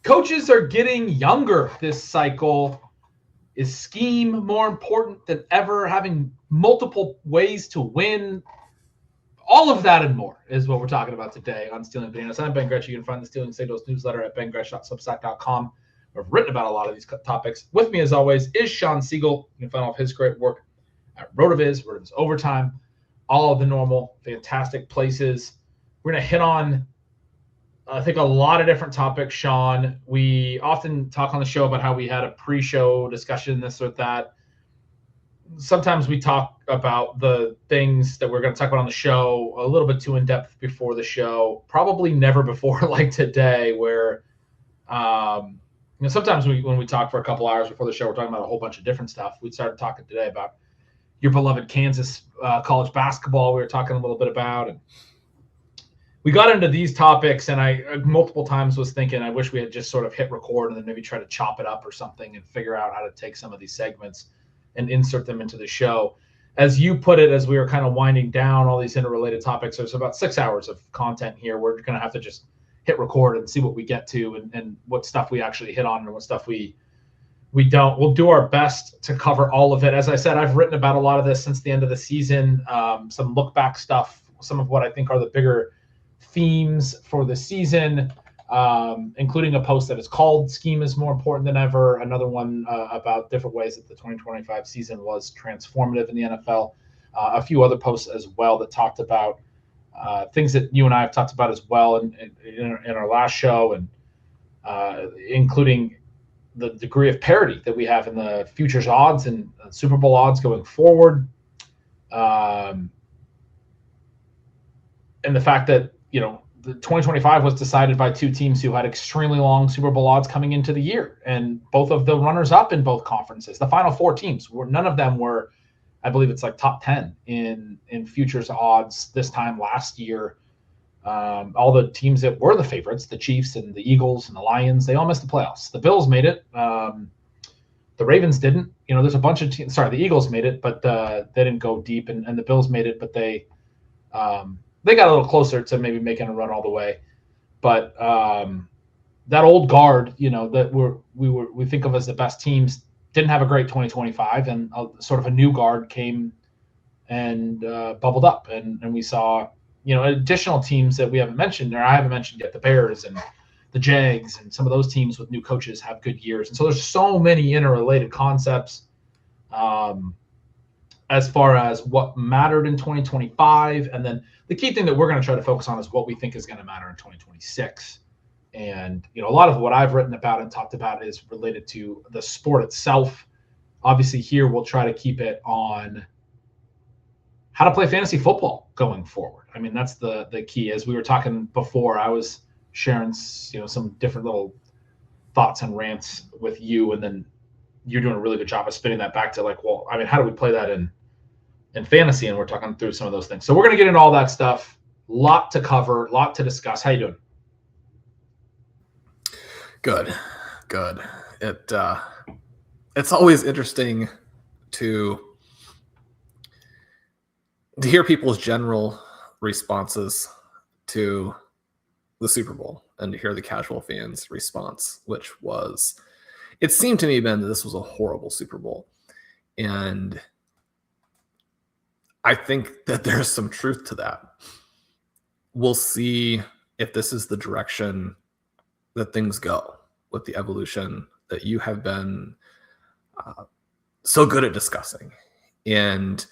Coaches are getting younger this cycle. Is scheme more important than ever? Having multiple ways to win? All of that and more is what we're talking about today on Stealing Bananas. I'm Ben Gretch. You can find the Stealing Siegele newsletter at bengretch.substack.com. I've written about a lot of these topics. With me, as always, is Shawn Siegele. You can find all of his great work at RotoViz, RotoViz Overtime, all of the normal fantastic places. We're going to hit on, I think, a lot of different topics, Shawn. We often talk on the show about how we had a pre-show discussion, this or that. Sometimes we talk about the things that we're going to talk about on the show a little bit too in-depth before the show. Probably never before like today, where sometimes when we talk for a couple hours before the show, we're talking about a whole bunch of different stuff. We started talking today about your beloved Kansas college basketball. We were talking a little bit about, and we got into these topics, and I multiple times was thinking I wish we had just sort of hit record and then maybe try to chop it up or something and figure out how to take some of these segments and insert them into the show. As you put it, as we were kind of winding down all these interrelated topics, there's about 6 hours of content here. We're going to have to just hit record and see what we get to and what stuff we actually hit on and what stuff we don't. We'll do our best to cover all of it. As I said, I've written about a lot of this since the end of the season, some look back stuff, some of what I think are the bigger themes for the season, including a post that is called Scheme is More Important Than Ever, another one about different ways that the 2025 season was transformative in the NFL, a few other posts as well that talked about things that you and I have talked about as well in our last show, and including the degree of parity that we have in the futures odds and Super Bowl odds going forward, and the fact that the 2025 was decided by two teams who had extremely long Super Bowl odds coming into the year, and both of the runners-up in both conferences, the final four teams, none of them were, I believe it's like top 10 in futures odds this time last year. All the teams that were the favorites, the Chiefs and the Eagles and the Lions, they all missed the playoffs. The Bills made it. The Ravens didn't. There's a bunch of teams. Sorry, the Eagles made it, but they didn't go deep, and the Bills made it, but they got a little closer to maybe making a run all the way. But that old guard, that we think of as the best teams, didn't have a great 2025, and sort of a new guard came and bubbled up, and we saw additional teams that we haven't mentioned, or I haven't mentioned yet, the Bears and the Jags, and some of those teams with new coaches have good years. And so there's so many interrelated concepts as far as what mattered in 2025. And then the key thing that we're going to try to focus on is what we think is going to matter in 2026. And, a lot of what I've written about and talked about is related to the sport itself. Obviously here we'll try to keep it on how to play fantasy football going forward. I mean, that's the key. As we were talking before, I was sharing, some different little thoughts and rants with you, and then you're doing a really good job of spinning that back to how do we play that in fantasy? And we're talking through some of those things. So we're going to get into all that stuff. Lot to cover, lot to discuss. How you doing? Good. It's always interesting to hear people's general responses to the Super Bowl and to hear the casual fans' response, which was, it seemed to me, Ben, that this was a horrible Super Bowl. And I think that there's some truth to that. We'll see if this is the direction that things go with the evolution that you have been so good at discussing. And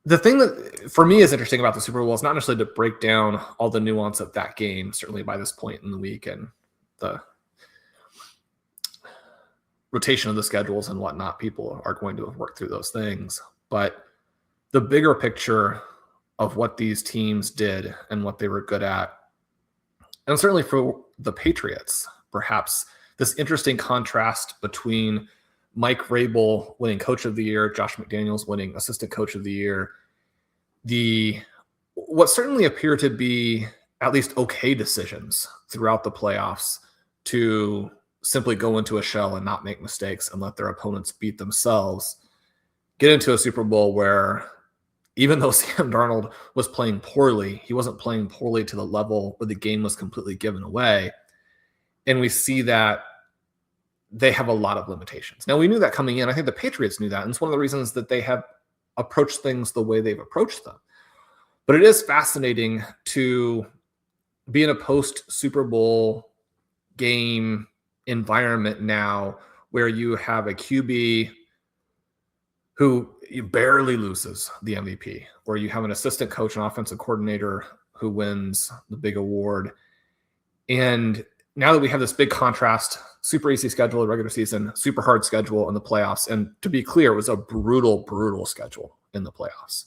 the thing that for me is interesting about the Super Bowl is not necessarily to break down all the nuance of that game, certainly by this point in the week and the rotation of the schedules and whatnot. People are going to have worked through those things. But the bigger picture of what these teams did and what they were good at, and certainly for the Patriots, perhaps this interesting contrast between Mike Vrabel winning Coach of the Year, Josh McDaniels winning Assistant Coach of the Year, what certainly appear to be at least okay decisions throughout the playoffs to simply go into a shell and not make mistakes and let their opponents beat themselves, get into a Super Bowl where even though Sam Darnold was playing poorly, he wasn't playing poorly to the level where the game was completely given away. And we see that they have a lot of limitations. Now, we knew that coming in. I think the Patriots knew that. And it's one of the reasons that they have approached things the way they've approached them. But it is fascinating to be in a post-Super Bowl game environment now where you have a QB who barely loses the MVP, or you have an assistant coach and offensive coordinator who wins the big award. And now that we have this big contrast, super easy schedule in the regular season, super hard schedule in the playoffs. And to be clear, it was a brutal, brutal schedule in the playoffs.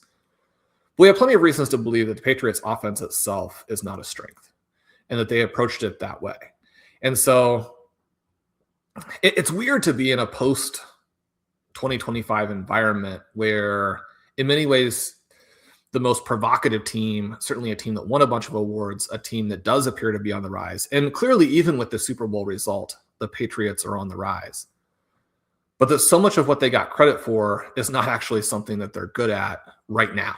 We have plenty of reasons to believe that the Patriots offense itself is not a strength and that they approached it that way. And so it's weird to be in a post 2025 environment where in many ways the most provocative team, certainly a team that won a bunch of awards, a team that does appear to be on the rise. And clearly, even with the Super Bowl result, the Patriots are on the rise. But that so much of what they got credit for is not actually something that they're good at right now.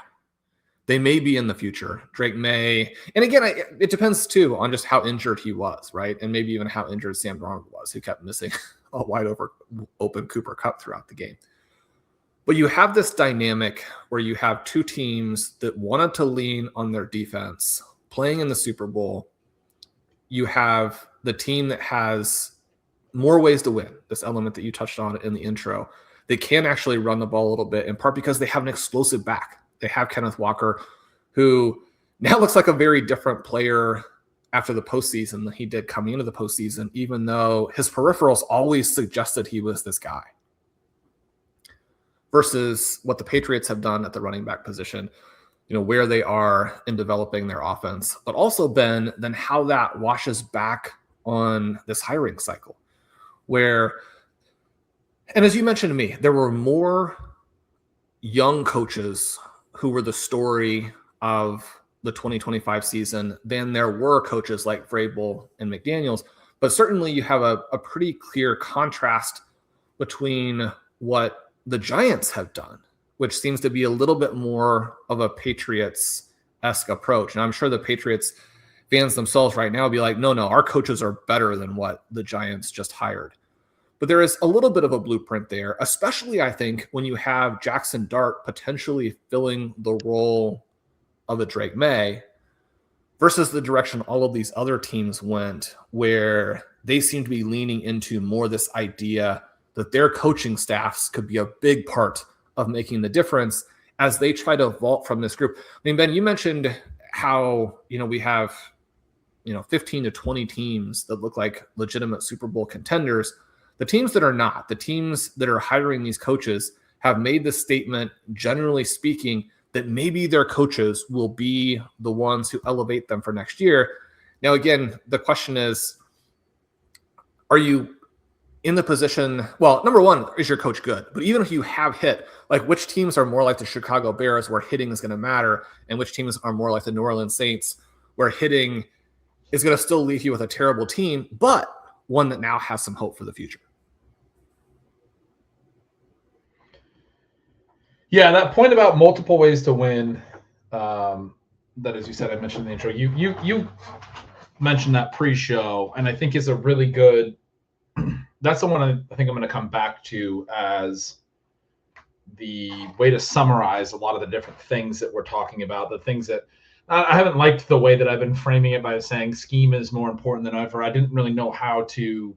They may be in the future. Drake may, and again, it depends too on just how injured he was, right? And maybe even how injured Sam Darnold was, who kept missing a wide open Cooper Kupp throughout the game. But you have this dynamic where you have two teams that wanted to lean on their defense playing in the Super Bowl. You have the team that has more ways to win, this element that you touched on in the intro. They can actually run the ball a little bit, in part because they have an explosive back. They have Kenneth Walker, who now looks like a very different player after the postseason than he did coming into the postseason, even though his peripherals always suggested he was this guy. Versus what the Patriots have done at the running back position, where they are in developing their offense, but also then how that washes back on this hiring cycle where, and as you mentioned to me, there were more young coaches who were the story of the 2025 season than there were coaches like Vrabel and McDaniels. But certainly you have a pretty clear contrast between what the Giants have done, which seems to be a little bit more of a Patriots-esque approach. And I'm sure the Patriots fans themselves right now will be like, no, our coaches are better than what the Giants just hired. But there is a little bit of a blueprint there, especially I think when you have Jackson Dart potentially filling the role of a Drake May versus the direction all of these other teams went, where they seem to be leaning into more this idea that their coaching staffs could be a big part of making the difference as they try to vault from this group. I mean, Ben, you mentioned how, we have, 15 to 20 teams that look like legitimate Super Bowl contenders. The teams that are not, the teams that are hiring these coaches have made the statement, generally speaking, that maybe their coaches will be the ones who elevate them for next year. Now, again, the question is, are you in the position, well, number one, is your coach good? But even if you have hit, like which teams are more like the Chicago Bears where hitting is going to matter, and which teams are more like the New Orleans Saints where hitting is going to still leave you with a terrible team, but one that now has some hope for the future? Yeah, that point about multiple ways to win, that, as you said, I mentioned in the intro, you mentioned that pre-show, and I think is a really good, that's the one I think I'm going to come back to as the way to summarize a lot of the different things that we're talking about, the things that I haven't liked the way that I've been framing it by saying scheme is more important than ever. I didn't really know how to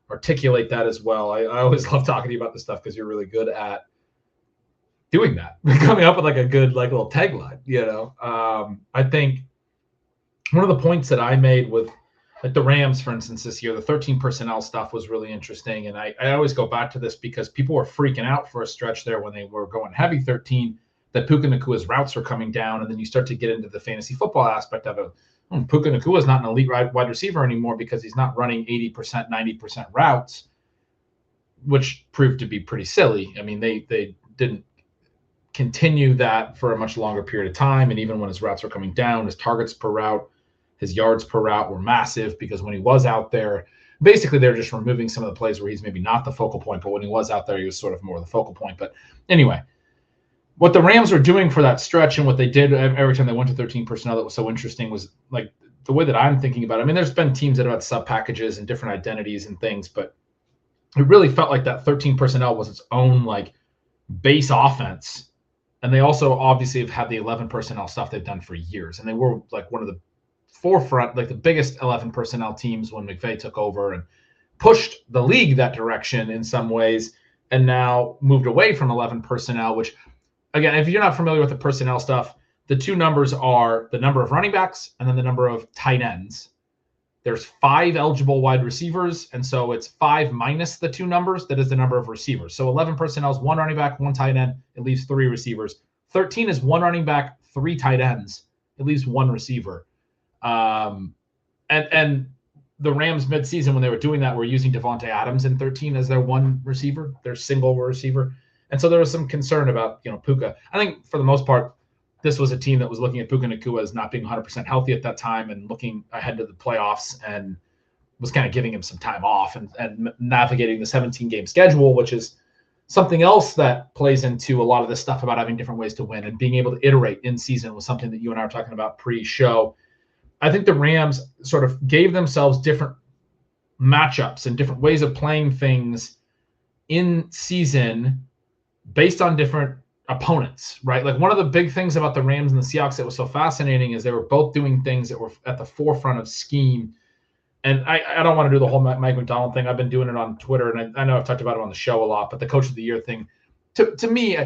articulate that as well. I always love talking to you about this stuff because you're really good at doing that, coming up with like a good little tagline. I think one of the points that I made with like the Rams, for instance, this year, the 13 personnel stuff was really interesting. And I always go back to this because people were freaking out for a stretch there when they were going heavy 13, that Puka Nakua's routes were coming down. And then you start to get into the fantasy football aspect of it. Puka Nakua is not an elite wide receiver anymore because he's not running 80%, 90% routes, which proved to be pretty silly. I mean, they didn't continue that for a much longer period of time. And even when his routes were coming down, his targets per route, his yards per route were massive because when he was out there, basically they're just removing some of the plays where he's maybe not the focal point, but when he was out there, he was sort of more the focal point. But anyway, what the Rams were doing for that stretch and what they did every time they went to 13 personnel that was so interesting was like the way that I'm thinking about it, I mean, there's been teams that have had sub packages and different identities and things, but it really felt like that 13 personnel was its own like base offense. And they also obviously have had the 11 personnel stuff they've done for years. And they were like one of the forefront, like the biggest 11 personnel teams when McVay took over and pushed the league that direction in some ways, and now moved away from 11 personnel, which, again, if you're not familiar with the personnel stuff, the two numbers are the number of running backs and then the number of tight ends. There's 5 eligible wide receivers, and so it's 5 minus the 2 numbers. That is the number of receivers. So 11 personnel is 1 running back, 1 tight end. It leaves 3 receivers. 13 is 1 running back, 3 tight ends. It leaves 1 receiver. And the Rams midseason, when they were doing that, were using Devontae Adams in 13 as their 1 receiver, their single receiver. And so there was some concern about, Puka. I think for the most part, this was a team that was looking at Puka Nacua as not being 100% healthy at that time and looking ahead to the playoffs, and was kind of giving him some time off and navigating the 17-game schedule, which is something else that plays into a lot of this stuff about having different ways to win and being able to iterate in season was something that you and I were talking about pre-show. I think the Rams sort of gave themselves different matchups and different ways of playing things in season based on different opponents, right? Like one of the big things about the Rams and the Seahawks that was so fascinating is they were both doing things that were at the forefront of scheme. And I don't want to do the whole Mike Macdonald thing. I've been doing it on Twitter, and I know I've talked about it on the show a lot, but the Coach of the Year thing, to me,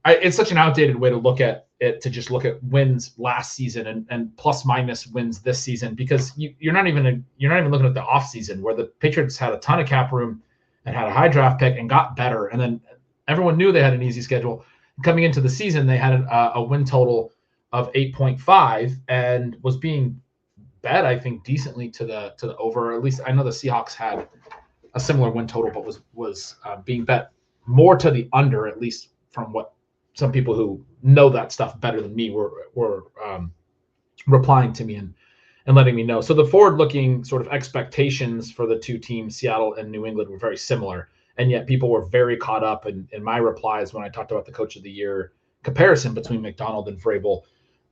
it's such an outdated way to look at it, to just look at wins last season and plus minus wins this season, because you're not even looking at the off season where the Patriots had a ton of cap room and had a high draft pick and got better, and then everyone knew they had an easy schedule. Coming into the season, they had a win total of 8.5 and was being bet, I think, decently to the over. At least I know the Seahawks had a similar win total, but was being bet more to the under, at least from what some people who know that stuff better than me were replying to me and letting me know. So the forward-looking sort of expectations for the two teams, Seattle and New England, were very similar. And yet people were very caught up in my replies when I talked about the Coach of the Year comparison between McDonald and Vrabel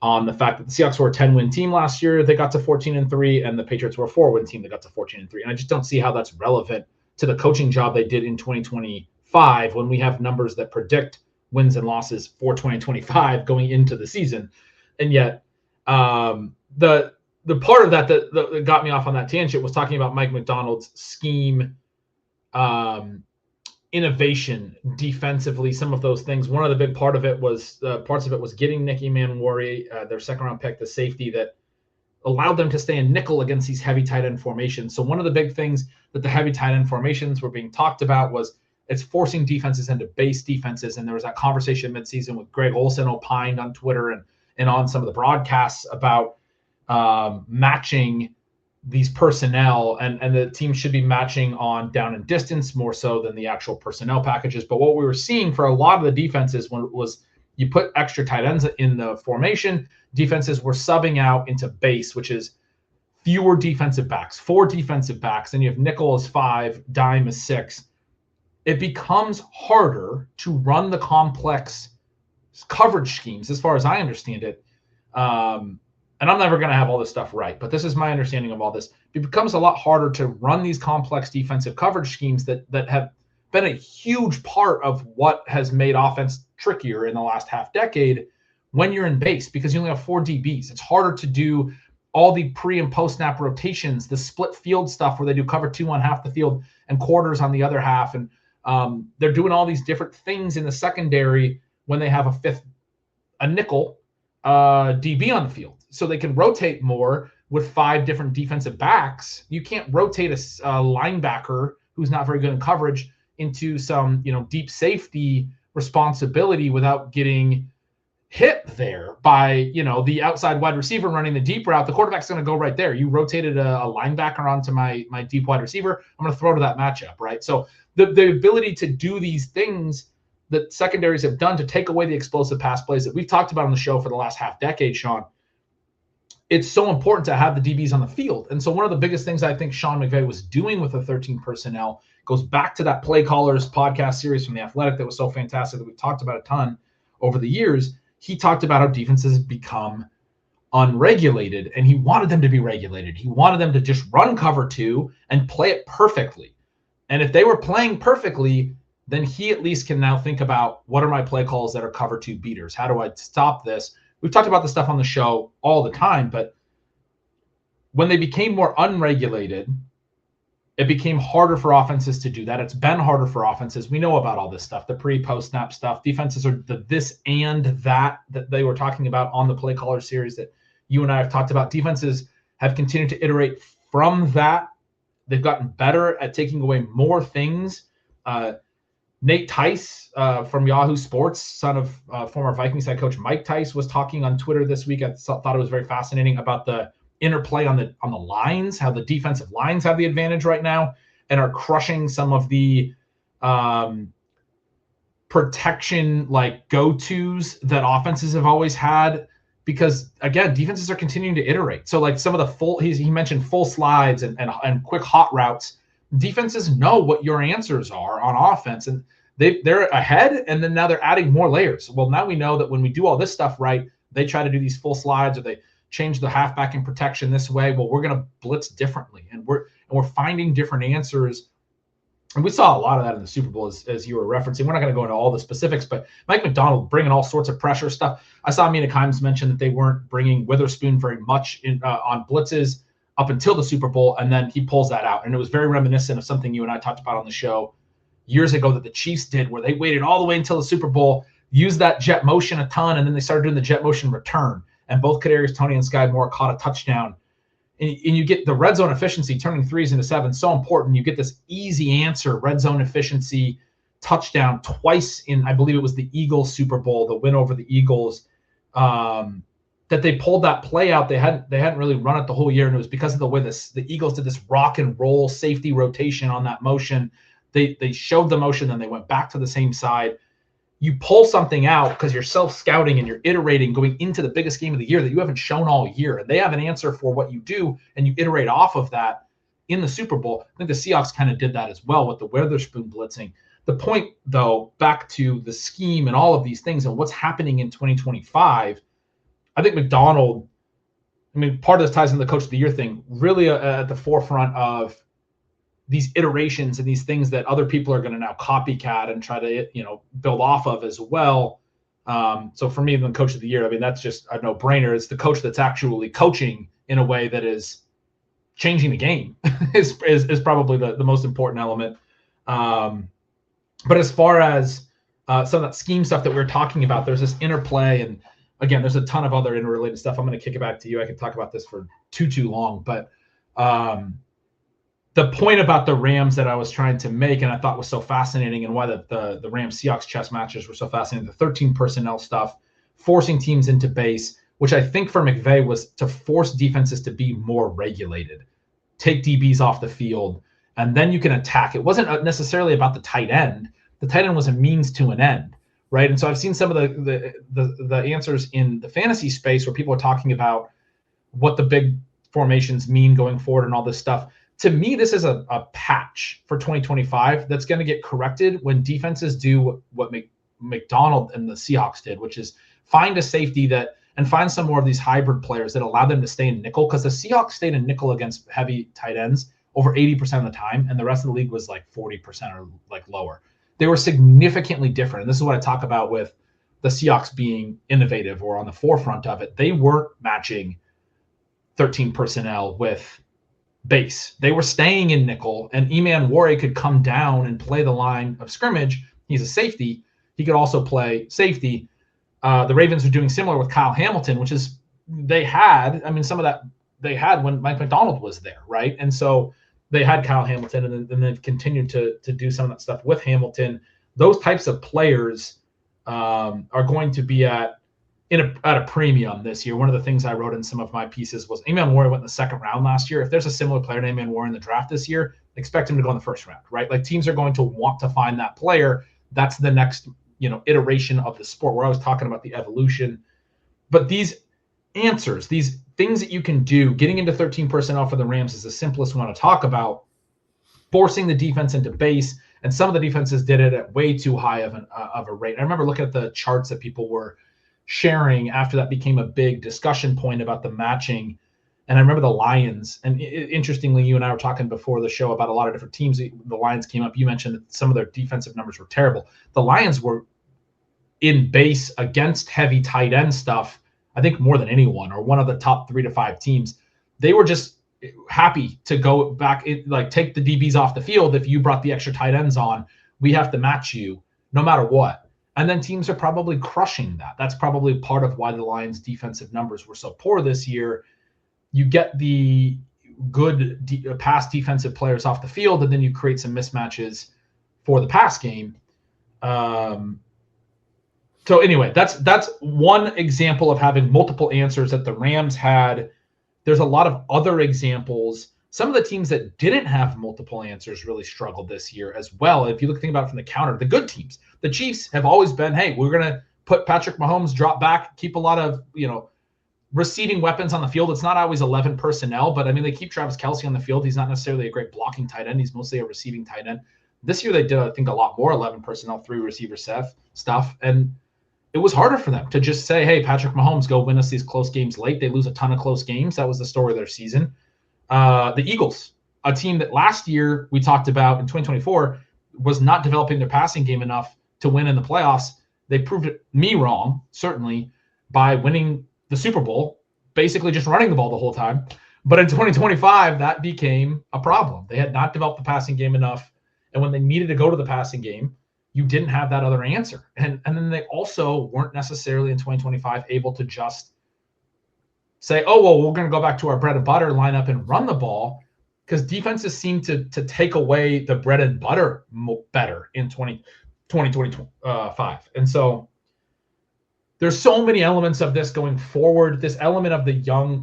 on the fact that the Seahawks were a 10-win team last year. They got to 14-3, and the Patriots were a 4-win team. They got to 14-3. And I just don't see how that's relevant to the coaching job they did in 2025 when we have numbers that predict wins and losses for 2025 going into the season. And yet the part of that got me off on that tangent was talking about Mike Macdonald's scheme, innovation defensively, some of those things. One of the big parts of it was getting Nicky Manwari, their second round pick, the safety that allowed them to stay in nickel against these heavy tight end formations. So one of the big things that the heavy tight end formations were being talked about was it's forcing defenses into base defenses. And there was that conversation midseason with Greg Olson opined on Twitter and on some of the broadcasts about matching these personnel, and the team should be matching on down and distance more so than the actual personnel packages. But what we were seeing for a lot of the defenses was you put extra tight ends in the formation, defenses were subbing out into base, which is fewer defensive backs, 4 defensive backs, and you have nickel as 5, dime as 6. It becomes harder to run the complex coverage schemes, as far as I understand it. And I'm never going to have all this stuff right, but this is my understanding of all this. It becomes a lot harder to run these complex defensive coverage schemes that have been a huge part of what has made offense trickier in the last half decade when you're in base, because you only have 4 DBs. It's harder to do all the pre and post snap rotations, the split field stuff where they do cover 2 on half the field and quarters on the other half. And they're doing all these different things in the secondary when they have a nickel DB on the field. So they can rotate more with 5 different defensive backs. You can't rotate a linebacker who's not very good in coverage into some, deep safety responsibility without getting hit there by, the outside wide receiver running the deep route. The quarterback's going to go right there. You rotated a linebacker onto my deep wide receiver, I'm going to throw to that matchup, right? So the ability to do these things that secondaries have done to take away the explosive pass plays that we've talked about on the show for the last half decade, Sean, it's so important to have the DBs on the field. And so one of the biggest things I think Sean McVay was doing with the 13 personnel goes back to that Play Callers podcast series from The Athletic that was so fantastic that we've talked about a ton over the years. He talked about how defenses have become unregulated, and he wanted them to be regulated. He wanted them to just run cover 2 and play it perfectly. And if they were playing perfectly, then he at least can now think about, what are my play calls that are cover 2 beaters? How do I stop this? We've talked about this stuff on the show all the time, but when they became more unregulated, it became harder for offenses to do that. It's been harder for offenses. We know about all this stuff, the pre-post snap stuff. Defenses are the this and that they were talking about on the play caller series that you and I have talked about. Defenses have continued to iterate from that. They've gotten better at taking away more things. Nate Tice from Yahoo Sports, son of former Vikings head coach Mike Tice, was talking on Twitter this week. I thought it was very fascinating about the interplay on the lines, how the defensive lines have the advantage right now and are crushing some of the protection like go-tos that offenses have always had, because again, defenses are continuing to iterate. So like some of the he mentioned full slides and quick hot routes. Defenses know what your answers are on offense, and they're ahead, and then now they're adding more layers. Well, now we know that when we do all this stuff right, they try to do these full slides, or they change the halfback in protection this way. Well, we're going to blitz differently, and we're finding different answers. And we saw a lot of that in the Super Bowl, as you were referencing. We're not going to go into all the specifics, but Mike Macdonald bringing all sorts of pressure stuff. I saw Mina Kimes mention that they weren't bringing Witherspoon very much on blitzes up until the Super Bowl, and then he pulls that out. And it was very reminiscent of something you and I talked about on the show years ago that the Chiefs did, where they waited all the way until the Super Bowl, used that jet motion a ton, and then they started doing the jet motion return. And both Kadarius Toney and Sky Moore caught a touchdown. And you get the red zone efficiency, turning 3s into 7s, so important. You get this easy answer, red zone efficiency touchdown twice in, I believe it was the Eagles Super Bowl, the win over the Eagles, that they pulled that play out. They hadn't really run it the whole year, and it was because of the way the Eagles did this rock and roll safety rotation on that motion. They showed the motion, then they went back to the same side. You pull something out because you're self-scouting and you're iterating going into the biggest game of the year that you haven't shown all year. And they have an answer for what you do, and you iterate off of that in the Super Bowl. I think the Seahawks kind of did that as well with the Witherspoon blitzing. The point, though, back to the scheme and all of these things and what's happening in 2025, I think Macdonald, part of this ties into the Coach of the Year thing, really at the forefront of these iterations and these things that other people are going to now copycat and try to, build off of as well. So for me, the Coach of the Year, that's just a no-brainer. It's the coach that's actually coaching in a way that is changing the game is probably the most important element. But as far as some of that scheme stuff that we were talking about, there's this interplay, and again, there's a ton of other interrelated stuff. I'm going to kick it back to you. I can talk about this for too long, but the point about the Rams that I was trying to make, and I thought was so fascinating, and why the Rams-Seahawks chess matches were so fascinating, the 13 personnel stuff, forcing teams into base, which I think for McVay was to force defenses to be more regulated, take DBs off the field, and then you can attack. It wasn't necessarily about the tight end. The tight end was a means to an end, right? And so I've seen some of the answers in the fantasy space where people are talking about what the big formations mean going forward and all this stuff. To me, this is a patch for 2025 that's going to get corrected when defenses do what Macdonald and the Seahawks did, which is find a safety and find some more of these hybrid players that allow them to stay in nickel, because the Seahawks stayed in nickel against heavy tight ends over 80% of the time, and the rest of the league was like 40% or like lower. They were significantly different, and this is what I talk about with the Seahawks being innovative or on the forefront of it. They weren't matching 13 personnel with base. They were staying in nickel, and Eman Ware could come down and play the line of scrimmage. He's a safety. He could also play safety. The Ravens are doing similar with Kyle Hamilton, which is some of that they had when Mike Macdonald was there, right? And so they had Kyle Hamilton, and then continued to do some of that stuff with Hamilton. Those types of players are going to be at a premium this year. One of the things I wrote in some of my pieces was Eman Ware went in the second round last year. If there's a similar player to Eman Ware in the draft this year, expect him to go in the first round, right? Like teams are going to want to find that player. That's the next, iteration of the sport. We're always talking about the evolution, but these answers, these things that you can do, getting into 13 personnel for the Rams is the simplest one to talk about. Forcing the defense into base, and some of the defenses did it at way too high of a rate. I remember looking at the charts that people were sharing after that became a big discussion point about the matching. And I remember the Lions, and interestingly, you and I were talking before the show about a lot of different teams. The Lions came up. You mentioned that some of their defensive numbers were terrible. The Lions were in base against heavy tight end stuff, I think more than anyone, or one of the top 3 to 5 teams. They were just happy to go back, like take the DBs off the field. If you brought the extra tight ends on, we have to match you no matter what. And then teams are probably crushing that. That's probably part of why the Lions' defensive numbers were so poor this year. You get the good pass defensive players off the field, and then you create some mismatches for the pass game. So anyway, that's one example of having multiple answers that the Rams had. There's a lot of other examples. Some of the teams that didn't have multiple answers really struggled this year as well. If you think about it from the counter, the good teams, the Chiefs have always been, hey, we're going to put Patrick Mahomes, drop back, keep a lot of, receiving weapons on the field. It's not always 11 personnel, but I mean, they keep Travis Kelce on the field. He's not necessarily a great blocking tight end. He's mostly a receiving tight end. This year they did, I think, a lot more 11 personnel, 3 receiver stuff. And it was harder for them to just say, hey, Patrick Mahomes, go win us these close games late. They lose a ton of close games. That was the story of their season. The Eagles, a team that last year we talked about in 2024 was not developing their passing game enough to win in the playoffs. They proved me wrong, certainly, by winning the Super Bowl, basically just running the ball the whole time. But in 2025, that became a problem. They had not developed the passing game enough. And when they needed to go to the passing game, you didn't have that other answer. And then they also weren't necessarily in 2025 able to just say, oh, well, we're going to go back to our bread and butter, line up and run the ball, because defenses seem to take away the bread and butter better in 2025. And so there's so many elements of this going forward. This element of the young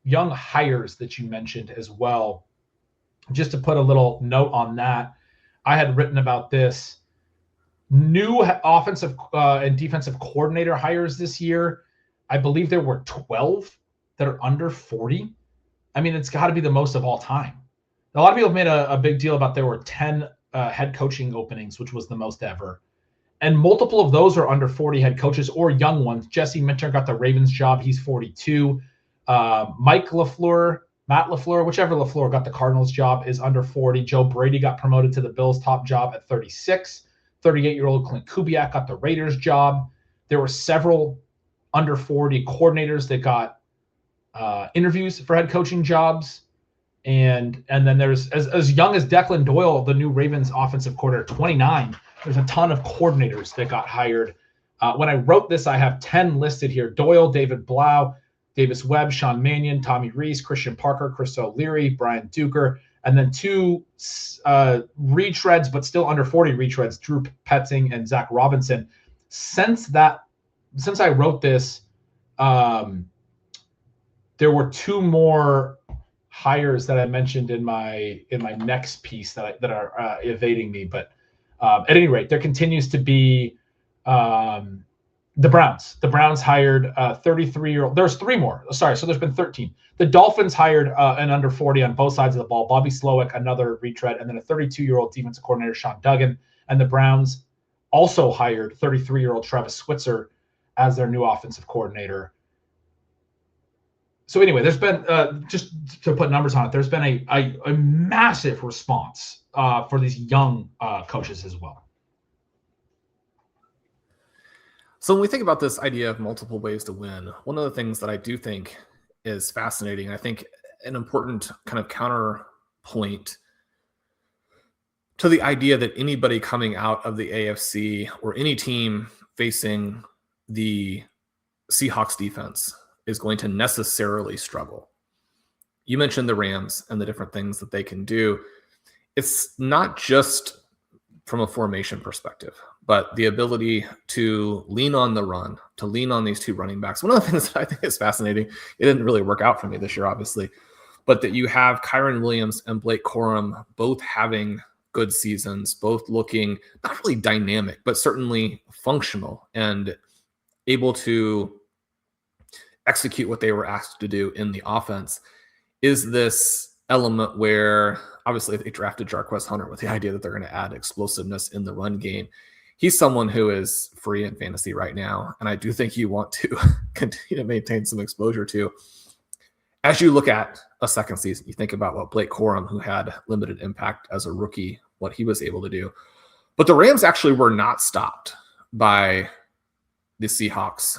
young hires that you mentioned as well. Just to put a little note on that, I had written about this. New offensive and defensive coordinator hires this year. I believe there were 12 that are under 40. I mean, it's got to be the most of all time. A lot of people have made a big deal about there were 10 head coaching openings, which was the most ever. And multiple of those are under 40 head coaches or young ones. Jesse Minter got the Ravens job. He's 42. Matt LaFleur, whichever LaFleur got the Cardinals job, is under 40. Joe Brady got promoted to the Bills top job at 36. 38-year-old Clint Kubiak got the Raiders job. There were several under 40 coordinators that got interviews for head coaching jobs. And then there's as young as Declan Doyle, the new Ravens offensive coordinator, 29. There's a ton of coordinators that got hired. When I wrote this, I have 10 listed here. Doyle, David Blau, Davis Webb, Sean Mannion, Tommy Rees, Christian Parker, Chris O'Leary, Brian Duker, and then 2 retreads, but still under 40 retreads, Drew Petzing and Zach Robinson. Since I wrote this, there were 2 more hires that I mentioned in my next piece that are evading me. But at any rate, there continues to be the Browns. The Browns hired 33-year-old. There's 3 more. Sorry, so there's been 13. The Dolphins hired an under 40 on both sides of the ball. Bobby Slowick, another retread, and then a 32-year-old defensive coordinator, Sean Duggan. And the Browns also hired 33-year-old Travis Switzer as their new offensive coordinator. So anyway, there's been, just to put numbers on it, there's been a massive response for these young coaches as well. So when we think about this idea of multiple ways to win, one of the things that I do think is fascinating, I think an important kind of counterpoint to the idea that anybody coming out of the AFC or any team facing the Seahawks defense is going to necessarily struggle. You mentioned the Rams and the different things that they can do. It's not just from a formation perspective, but the ability to lean on the run, to lean on these 2 running backs. One of the things that I think is fascinating, it didn't really work out for me this year, obviously, but that you have Kyron Williams and Blake Corum both having good seasons, both looking not really dynamic, but certainly functional and able to execute what they were asked to do in the offense, is this element where obviously they drafted Jarquez Hunter with the idea that they're going to add explosiveness in the run game. he's someone who is free in fantasy right now, and I do think you want to continue to maintain some exposure to. As you look at a second season, you think about what Blake Corum, who had limited impact as a rookie, what he was able to do. But the Rams actually were not stopped by the Seahawks,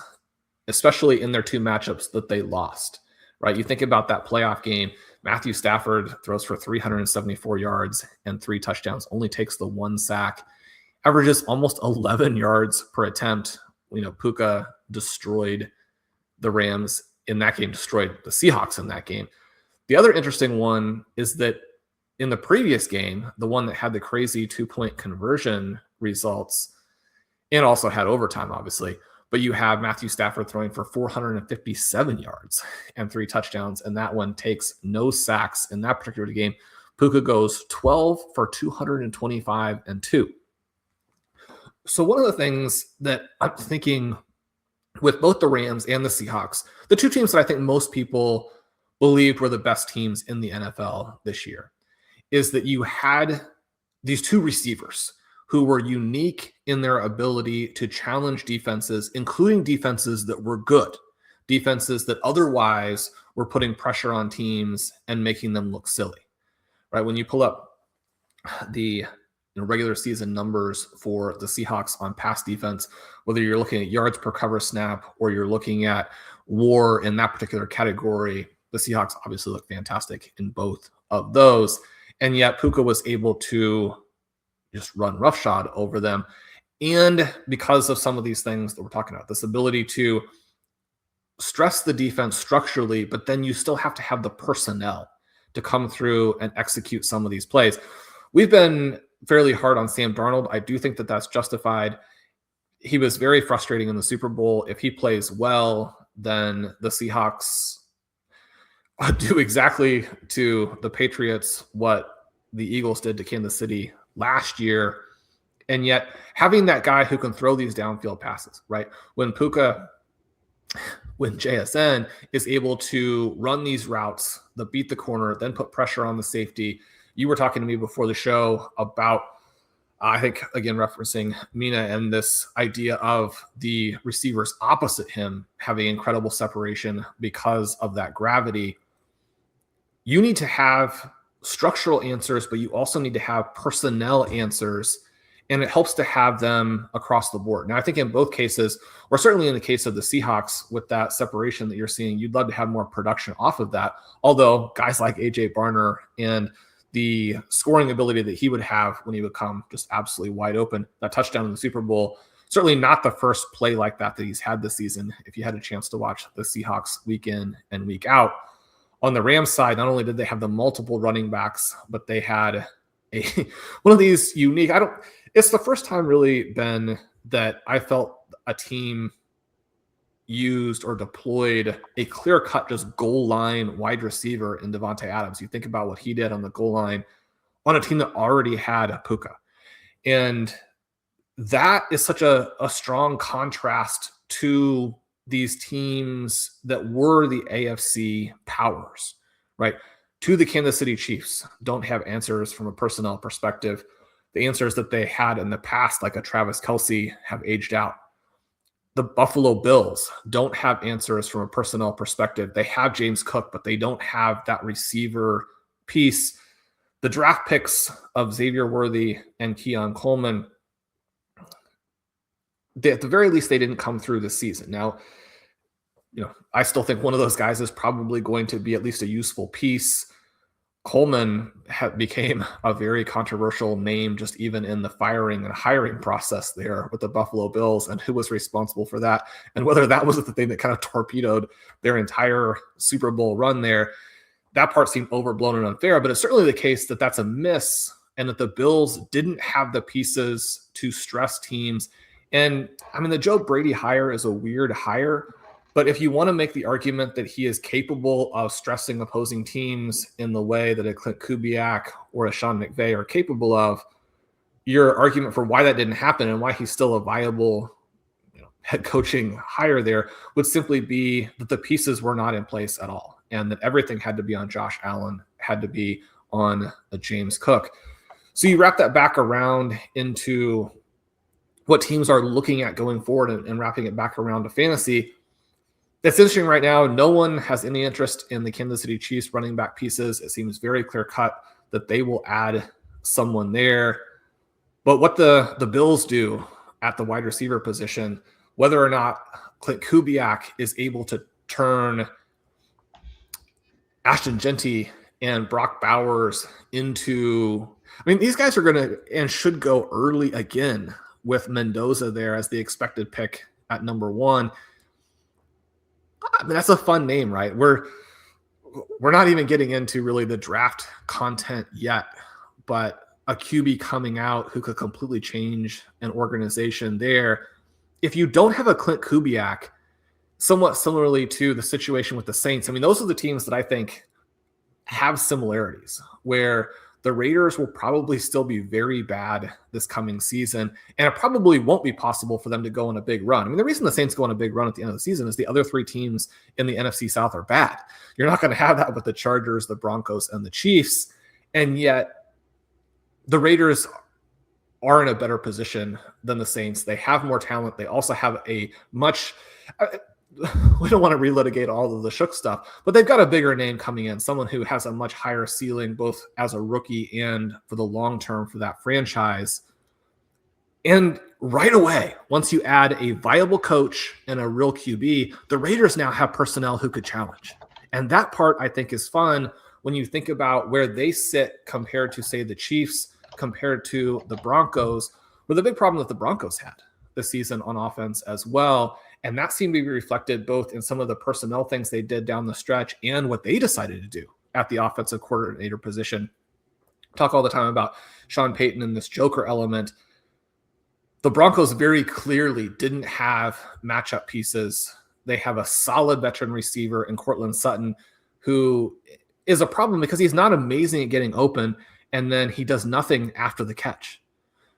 especially in their two matchups that they lost, right? You think about that playoff game, Matthew Stafford throws for 374 yards and 3 touchdowns, only takes the 1 sack, averages almost 11 yards per attempt. Puka destroyed the Rams in that game, destroyed the Seahawks in that game. The other interesting one is that in the previous game, the one that had the crazy 2-point conversion results and also had overtime, obviously, but you have Matthew Stafford throwing for 457 yards and 3 touchdowns, and that one takes no sacks in that particular game. Puka goes 12 for 225 and 2. So one of the things that I'm thinking with both the Rams and the Seahawks, the two teams that I think most people believed were the best teams in the NFL this year, is that you had these two receivers who were unique in their ability to challenge defenses, including defenses that were good, defenses that otherwise were putting pressure on teams and making them look silly, right? When you pull up the regular season numbers for the Seahawks on pass defense, whether you're looking at yards per cover snap or you're looking at WAR in that particular category, the Seahawks obviously look fantastic in both of those. And yet Puka was able to just run roughshod over them. And because of some of these things that we're talking about, this ability to stress the defense structurally, but then you still have to have the personnel to come through and execute some of these plays. We've been fairly hard on Sam Darnold. I do think that that's justified. He was very frustrating in the Super Bowl. If he plays well, then the Seahawks do exactly to the Patriots what the Eagles did to Kansas City last year. And yet having that guy who can throw these downfield passes, right? When JSN is able to run these routes that beat the corner, then put pressure on the safety. You were talking to me before the show about, I think, again, referencing Mina and this idea of the receivers opposite him having incredible separation because of that gravity. You need to have structural answers, but you also need to have personnel answers, and it helps to have them across the board. Now, I think in both cases, or certainly in the case of the Seahawks with that separation that you're seeing, you'd love to have more production off of that. Although guys like AJ Barner and the scoring ability that he would have when he would come just absolutely wide open, that touchdown in the Super Bowl, certainly not the first play like that he's had this season. If you had a chance to watch the Seahawks week in and week out, on the Rams side, not only did they have the multiple running backs, but they had one of these unique, it's the first time really, Ben, that I felt a team used or deployed a clear-cut just goal line wide receiver in Devontae Adams. You think about what he did on the goal line on a team that already had Puka. And that is such a strong contrast to these teams that were the AFC powers, right? To the Kansas City Chiefs, don't have answers from a personnel perspective. The answers that they had in the past, like a Travis Kelce, have aged out. The Buffalo Bills don't have answers from a personnel perspective. They have James Cook, but they don't have that receiver piece. The draft picks of Xavier Worthy and Keon Coleman, at the very least, they didn't come through this season. Now, I still think one of those guys is probably going to be at least a useful piece. Coleman became a very controversial name just even in the firing and hiring process there with the Buffalo Bills, and who was responsible for that, and whether that was the thing that kind of torpedoed their entire Super Bowl run there. That part seemed overblown and unfair, but it's certainly the case that that's a miss and that the Bills didn't have the pieces to stress teams. And the Joe Brady hire is a weird hire, but if you want to make the argument that he is capable of stressing opposing teams in the way that a Clint Kubiak or a Sean McVay are capable of, your argument for why that didn't happen and why he's still a viable head coaching hire there would simply be that the pieces were not in place at all, and that everything had to be on Josh Allen, had to be on a James Cook. So you wrap that back around into what teams are looking at going forward and wrapping it back around to fantasy, it's interesting right now. No one has any interest in the Kansas City Chiefs running back pieces. It seems very clear cut that they will add someone there. But what the Bills do at the wide receiver position, whether or not Clint Kubiak is able to turn Ashton Genty and Brock Bowers into, I mean, these guys are going to and should go early again with Mendoza there as the expected pick at number 1. I mean, that's a fun name, right? We're not even getting into really the draft content yet, but a QB coming out who could completely change an organization there. If you don't have a Clint Kubiak, somewhat similarly to the situation with the Saints, I mean, those are the teams that I think have similarities, where the Raiders will probably still be very bad this coming season, and it probably won't be possible for them to go on a big run. I mean, the reason the Saints go on a big run at the end of the season is the other 3 teams in the NFC South are bad. You're not going to have that with the Chargers, the Broncos, and the Chiefs, and yet the Raiders are in a better position than the Saints. They have more talent. They also have a much we don't want to relitigate all of the Shook stuff, but they've got a bigger name coming in, someone who has a much higher ceiling, both as a rookie and for the long term for that franchise. And right away, once you add a viable coach and a real QB, the Raiders now have personnel who could challenge. And that part, I think, is fun when you think about where they sit compared to, say, the Chiefs, compared to the Broncos, with the big problem that the Broncos had this season on offense as well. And that seemed to be reflected both in some of the personnel things they did down the stretch and what they decided to do at the offensive coordinator position. Talk all the time about Sean Payton and this Joker element. The Broncos very clearly didn't have matchup pieces. They have a solid veteran receiver in Cortland Sutton, who is a problem because he's not amazing at getting open, and then he does nothing after the catch,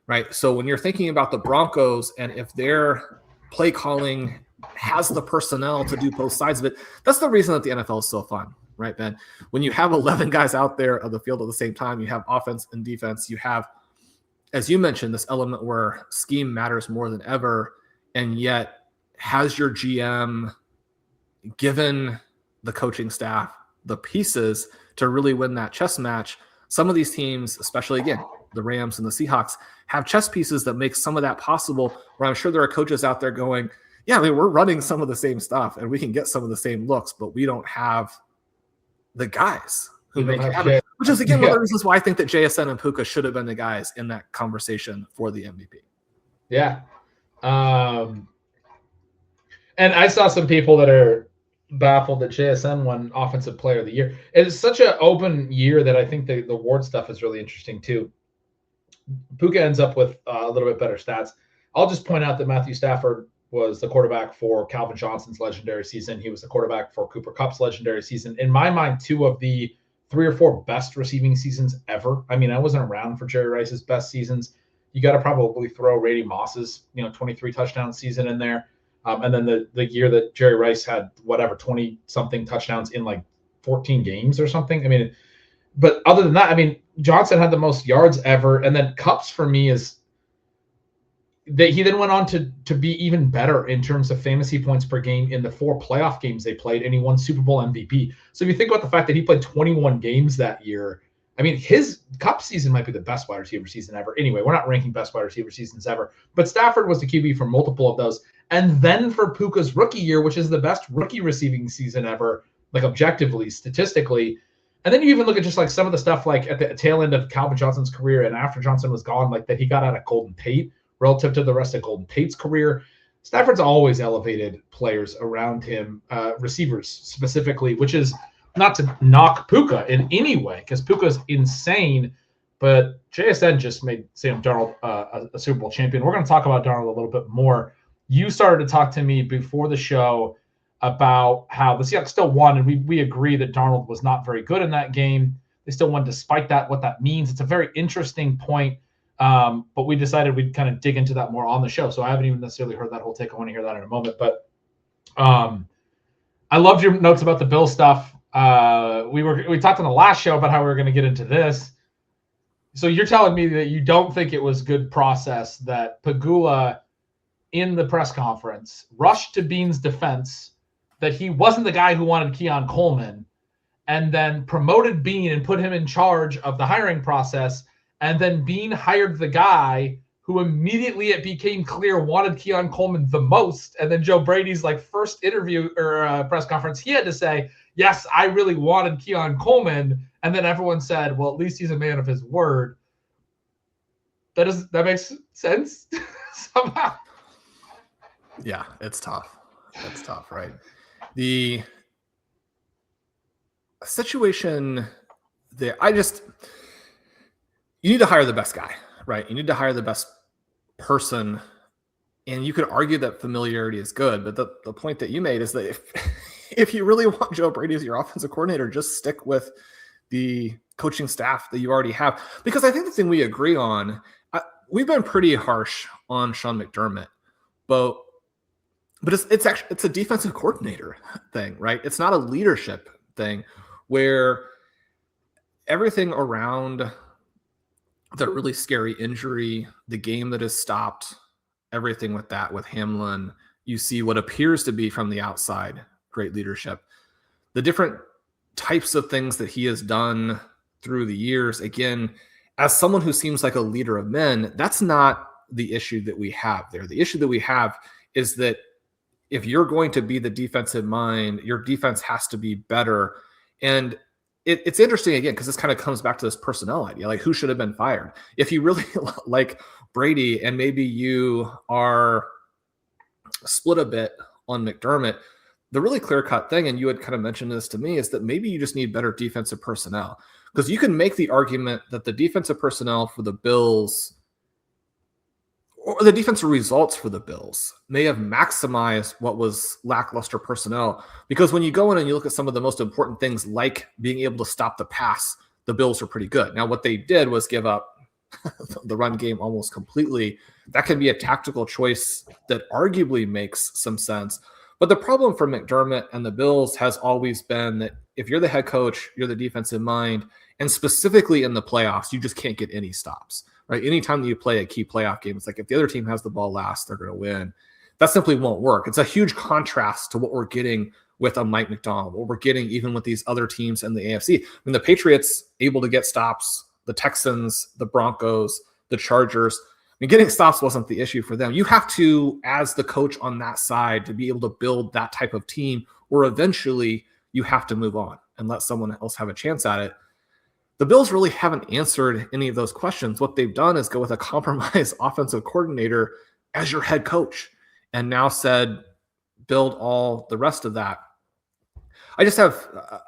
right? So when you're thinking about the Broncos and if they're play calling has the personnel to do both sides of it. That's the reason that the NFL is so fun, right, Ben? When you have 11 guys out there on the field at the same time, you have offense and defense. You have, as you mentioned, this element where scheme matters more than ever. And yet, has your GM given the coaching staff the pieces to really win that chess match? Some of these teams, especially, again, the Rams and the Seahawks, have chess pieces that make some of that possible, where I'm sure there are coaches out there going, yeah, I mean, we're running some of the same stuff and we can get some of the same looks, but we don't have the guys who make it happen. Which is, again, one of the reasons why I think that JSN and Puka should have been the guys in that conversation for the MVP. Yeah. And I saw some people that are baffled that JSN won Offensive Player of the Year. It's such an open year that I think the award stuff is really interesting too. Puka ends up with a little bit better stats. I'll just point out that Matthew Stafford was the quarterback for Calvin Johnson's legendary season. He was the quarterback for Cooper Kupp's legendary season. In my mind, 2 of the 3 or 4 best receiving seasons ever. I mean, I wasn't around for Jerry Rice's best seasons. You got to probably throw Randy Moss's 23 touchdown season in there. And then the year that Jerry Rice had 20-something touchdowns in like 14 games or something. I mean, but other than that, I mean, Johnson had the most yards ever. And then Kupp's for me is that he then went on to be even better in terms of fantasy points per game in the 4 playoff games they played, and he won Super Bowl MVP. So if you think about the fact that he played 21 games that year, I mean, his Kupp season might be the best wide receiver season ever. Anyway, we're not ranking best wide receiver seasons ever, but Stafford was the QB for multiple of those. And then for Puka's rookie year, which is the best rookie receiving season ever, like objectively, statistically. And then you even look at just like some of the stuff like at the tail end of Calvin Johnson's career and after Johnson was gone, like that he got out of Golden Tate relative to the rest of Golden Tate's career. Stafford's always elevated players around him, receivers specifically, which is not to knock Puka in any way, because Puka's insane, but JSN just made Sam Darnold a Super Bowl champion. We're going to talk about Darnold a little bit more. You started to talk to me before the show about how the Seahawks still won, and we agree that Darnold was not very good in that game. They still won despite that. What that means, it's a very interesting point, but we decided we'd kind of dig into that more on the show. So I haven't even necessarily heard that whole take. I want to hear that in a moment. But I loved your notes about the Bill stuff. We talked on the last show about how we were going to get into this. So you're telling me that you don't think it was good process that Pegula in the press conference rushed to Bean's defense, that he wasn't the guy who wanted Keon Coleman, and then promoted Bean and put him in charge of the hiring process, and then Bean hired the guy who immediately it became clear wanted Keon Coleman the most, and then Joe Brady's like first interview or press conference, he had to say, yes, I really wanted Keon Coleman, and then everyone said, well, at least he's a man of his word. That makes sense somehow. Yeah, it's tough. It's tough, right? The situation there, you need to hire the best guy, right? You need to hire the best person. And you could argue that familiarity is good, but the point that you made is that if you really want Joe Brady as your offensive coordinator, just stick with the coaching staff that you already have. Because I think the thing we agree on, we've been pretty harsh on Sean McDermott, but it's a defensive coordinator thing, right? It's not a leadership thing where everything around the really scary injury, the game that is stopped, everything with that, with Hamlin, you see what appears to be from the outside great leadership. The different types of things that he has done through the years, again, as someone who seems like a leader of men, that's not the issue that we have there. The issue that we have is that if you're going to be the defensive mind, your defense has to be better. And it's interesting, again, because this kind of comes back to this personnel idea, like who should have been fired. If you really like Brady and maybe you are split a bit on McDermott, the really clear-cut thing, and you had kind of mentioned this to me, is that maybe you just need better defensive personnel. Because you can make the argument that the defensive personnel for the Bills or the defensive results for the Bills may have maximized what was lackluster personnel. Because when you go in and you look at some of the most important things, like being able to stop the pass, the Bills are pretty good. Now, what they did was give up the run game almost completely. That can be a tactical choice that arguably makes some sense. But the problem for McDermott and the Bills has always been that if you're the head coach, you're the defensive mind, and specifically in the playoffs, you just can't get any stops, right? Anytime that you play a key playoff game, it's like if the other team has the ball last, they're going to win. That simply won't work. It's a huge contrast to what we're getting with a Mike McDonald, what we're getting even with these other teams in the AFC. I mean, the Patriots able to get stops, the Texans, the Broncos, the Chargers. I mean, getting stops wasn't the issue for them. You have to, as the coach on that side, to be able to build that type of team, or eventually you have to move on and let someone else have a chance at it. The Bills really haven't answered any of those questions. What they've done is go with a compromised offensive coordinator as your head coach and now said, build all the rest of that. I just have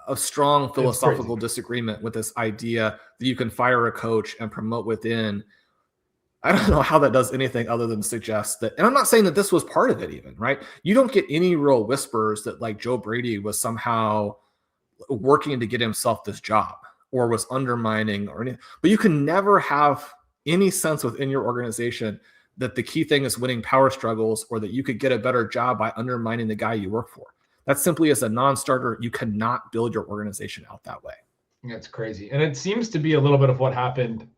a strong philosophical disagreement with this idea that you can fire a coach and promote within. I don't know how that does anything other than suggest that, and I'm not saying that this was part of it even, right? You don't get any real whispers that like Joe Brady was somehow working to get himself this job or was undermining or anything, but you can never have any sense within your organization that the key thing is winning power struggles or that you could get a better job by undermining the guy you work for. That simply is a non-starter. You cannot build your organization out that way. That's crazy. And it seems to be a little bit of what happened,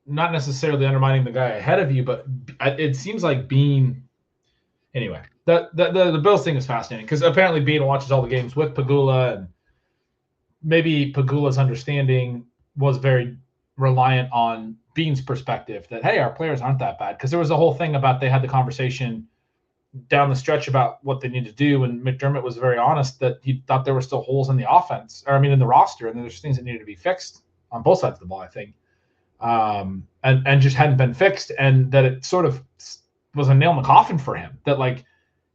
not necessarily undermining the guy ahead of you, but it seems like Bean, anyway, the Bills thing is fascinating because apparently Bean watches all the games with Pegula, and maybe Pegula's understanding was very reliant on Bean's perspective that, hey, our players aren't that bad. Because there was a whole thing about they had the conversation down the stretch about what they need to do, and McDermott was very honest that he thought there were still holes in the offense, or I mean in the roster, and there's things that needed to be fixed on both sides of the ball, I think, and just hadn't been fixed, and that it sort of was a nail in the coffin for him. That, like,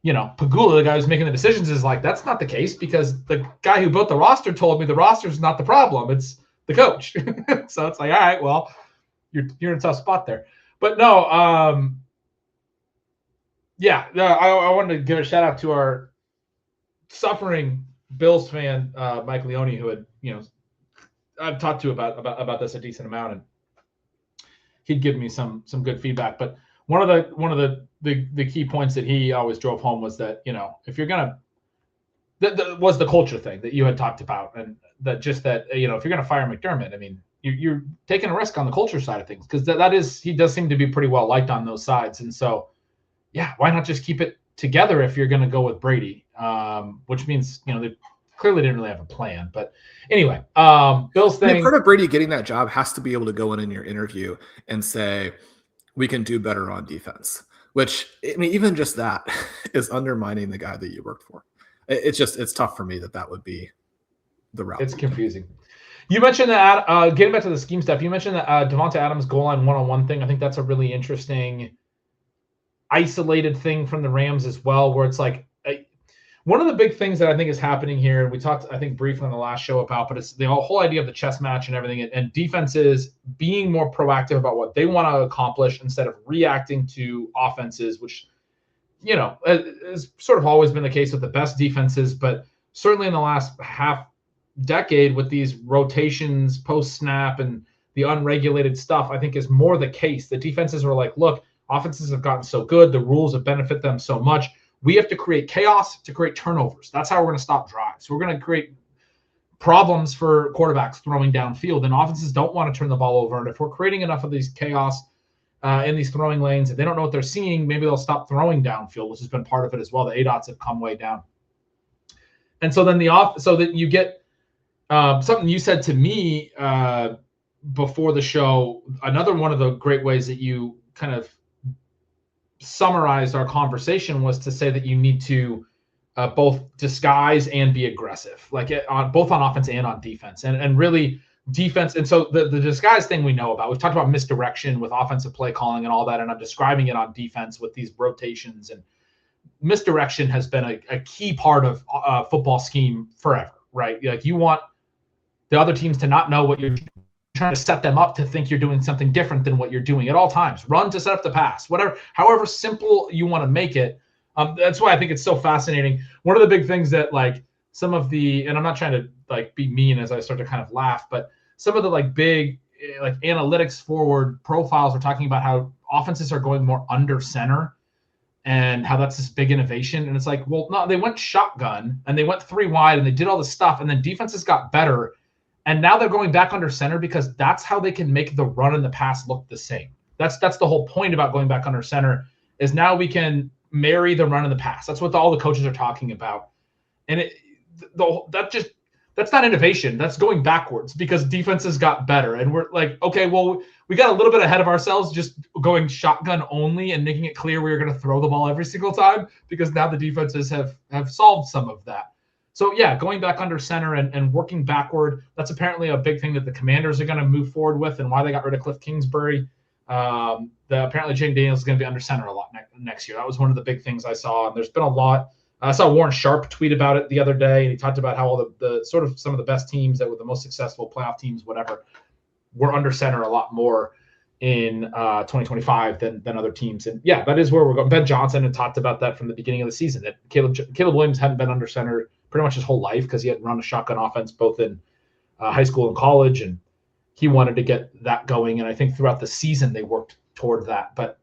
you know, Pegula, the guy who's making the decisions, is like, that's not the case because the guy who built the roster told me the roster is not the problem, it's the coach. So it's like, all right, well, you're in a tough spot there. But no, I wanted to give a shout out to our suffering Bills fan, Mike Leone, who had, you know, I've talked to about this a decent amount, and he'd give me some good feedback. But one of the key points that he always drove home was that, you know, if you're gonna, was the culture thing that you had talked about, and that just that, you know, if you're gonna fire McDermott, I mean, you're taking a risk on the culture side of things, because he does seem to be pretty well liked on those sides. And so, yeah, why not just keep it together if you're going to go with Brady? Which means, they clearly didn't really have a plan. But anyway, Bill's thing. Part of Brady getting that job has to be able to go in your interview and say, we can do better on defense, which, even just that is undermining the guy that you worked for. It's tough for me that would be the route. It's confusing. You mentioned that, getting back to the scheme stuff, you mentioned that Devonta Adams goal line one-on-one thing. I think that's a really interesting isolated thing from the Rams as well, where it's like one of the big things that I think is happening here, and we talked, I think, briefly on the last show about, but it's the whole idea of the chess match and everything, and defenses being more proactive about what they want to accomplish instead of reacting to offenses, which, has sort of always been the case with the best defenses, but certainly in the last half decade with these rotations post-snap and the unregulated stuff, I think is more the case. The defenses are like, look, offenses have gotten so good. The rules have benefited them so much. We have to create chaos to create turnovers. That's how we're going to stop drives. We're going to create problems for quarterbacks throwing downfield, and offenses don't want to turn the ball over. And if we're creating enough of these chaos in these throwing lanes, and they don't know what they're seeing, maybe they'll stop throwing downfield, which has been part of it as well. The ADOTs have come way down. And so then so that you get something you said to me before the show, another one of the great ways that you kind of summarized our conversation was to say that you need to both disguise and be aggressive, like both on offense and on defense, and really defense. And so the disguise thing we know about, we've talked about misdirection with offensive play calling and all that, and I'm describing it on defense with these rotations, and misdirection has been a key part of football scheme forever, right? Like, you want the other teams to not know what you're trying to set them up to think you're doing something different than what you're doing at all times. Run to set up the pass, whatever, however simple you want to make it. That's why I think it's so fascinating. One of the big things that, like, some of the, and I'm not trying to like be mean as I start to kind of laugh, but some of the like big like analytics forward profiles are talking about how offenses are going more under center and how that's this big innovation. And it's like, well, no, they went shotgun and they went 3 wide and they did all this stuff, and then defenses got better. And now they're going back under center because that's how they can make the run and the pass look the same. That's the whole point about going back under center, is now we can marry the run and the pass. That's what all the coaches are talking about. And that's not innovation. That's going backwards because defenses got better. And we're like, okay, well, we got a little bit ahead of ourselves just going shotgun only and making it clear we were going to throw the ball every single time, because now the defenses have solved some of that. So, yeah, going back under center and working backward, that's apparently a big thing that the Commanders are going to move forward with, and why they got rid of Cliff Kingsbury. Apparently Jane Daniels is going to be under center a lot next year. That was one of the big things I saw, and there's been a lot. I saw Warren Sharp tweet about it the other day, and he talked about how all the sort of some of the best teams that were the most successful playoff teams, whatever, were under center a lot more in 2025 than other teams. And, yeah, that is where we're going. Ben Johnson had talked about that from the beginning of the season, that Caleb Williams hadn't been under center pretty much his whole life because he had run a shotgun offense both in high school and college, and he wanted to get that going. And I think throughout the season they worked toward that. But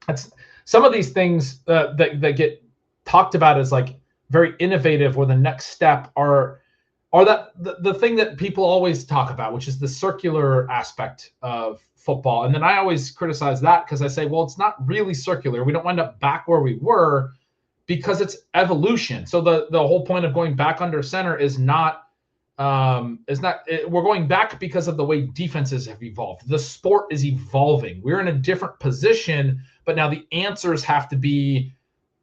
that's some of these things that get talked about as like very innovative, or the next step are that the thing that people always talk about, which is the circular aspect of football. And then I always criticize that because I say, well, it's not really circular. We don't wind up back where we were because it's evolution. So the whole point of going back under center is not we're going back because of the way defenses have evolved. The sport is evolving. We're in a different position, but now the answers have to be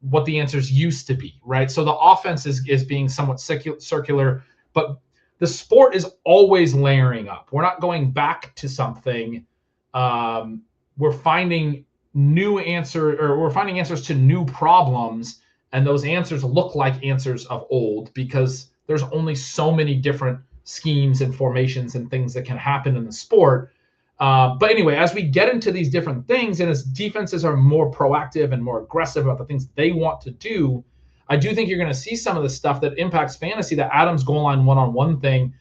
what the answers used to be, right? So the offense is being somewhat circular, but the sport is always layering up. We're not going back to something. We're finding we're finding answers to new problems, and those answers look like answers of old because there's only so many different schemes and formations and things that can happen in the sport. But anyway, as we get into these different things, and as defenses are more proactive and more aggressive about the things they want to do, I do think you're going to see some of the stuff that impacts fantasy. The Adams goal line one-on-one thing.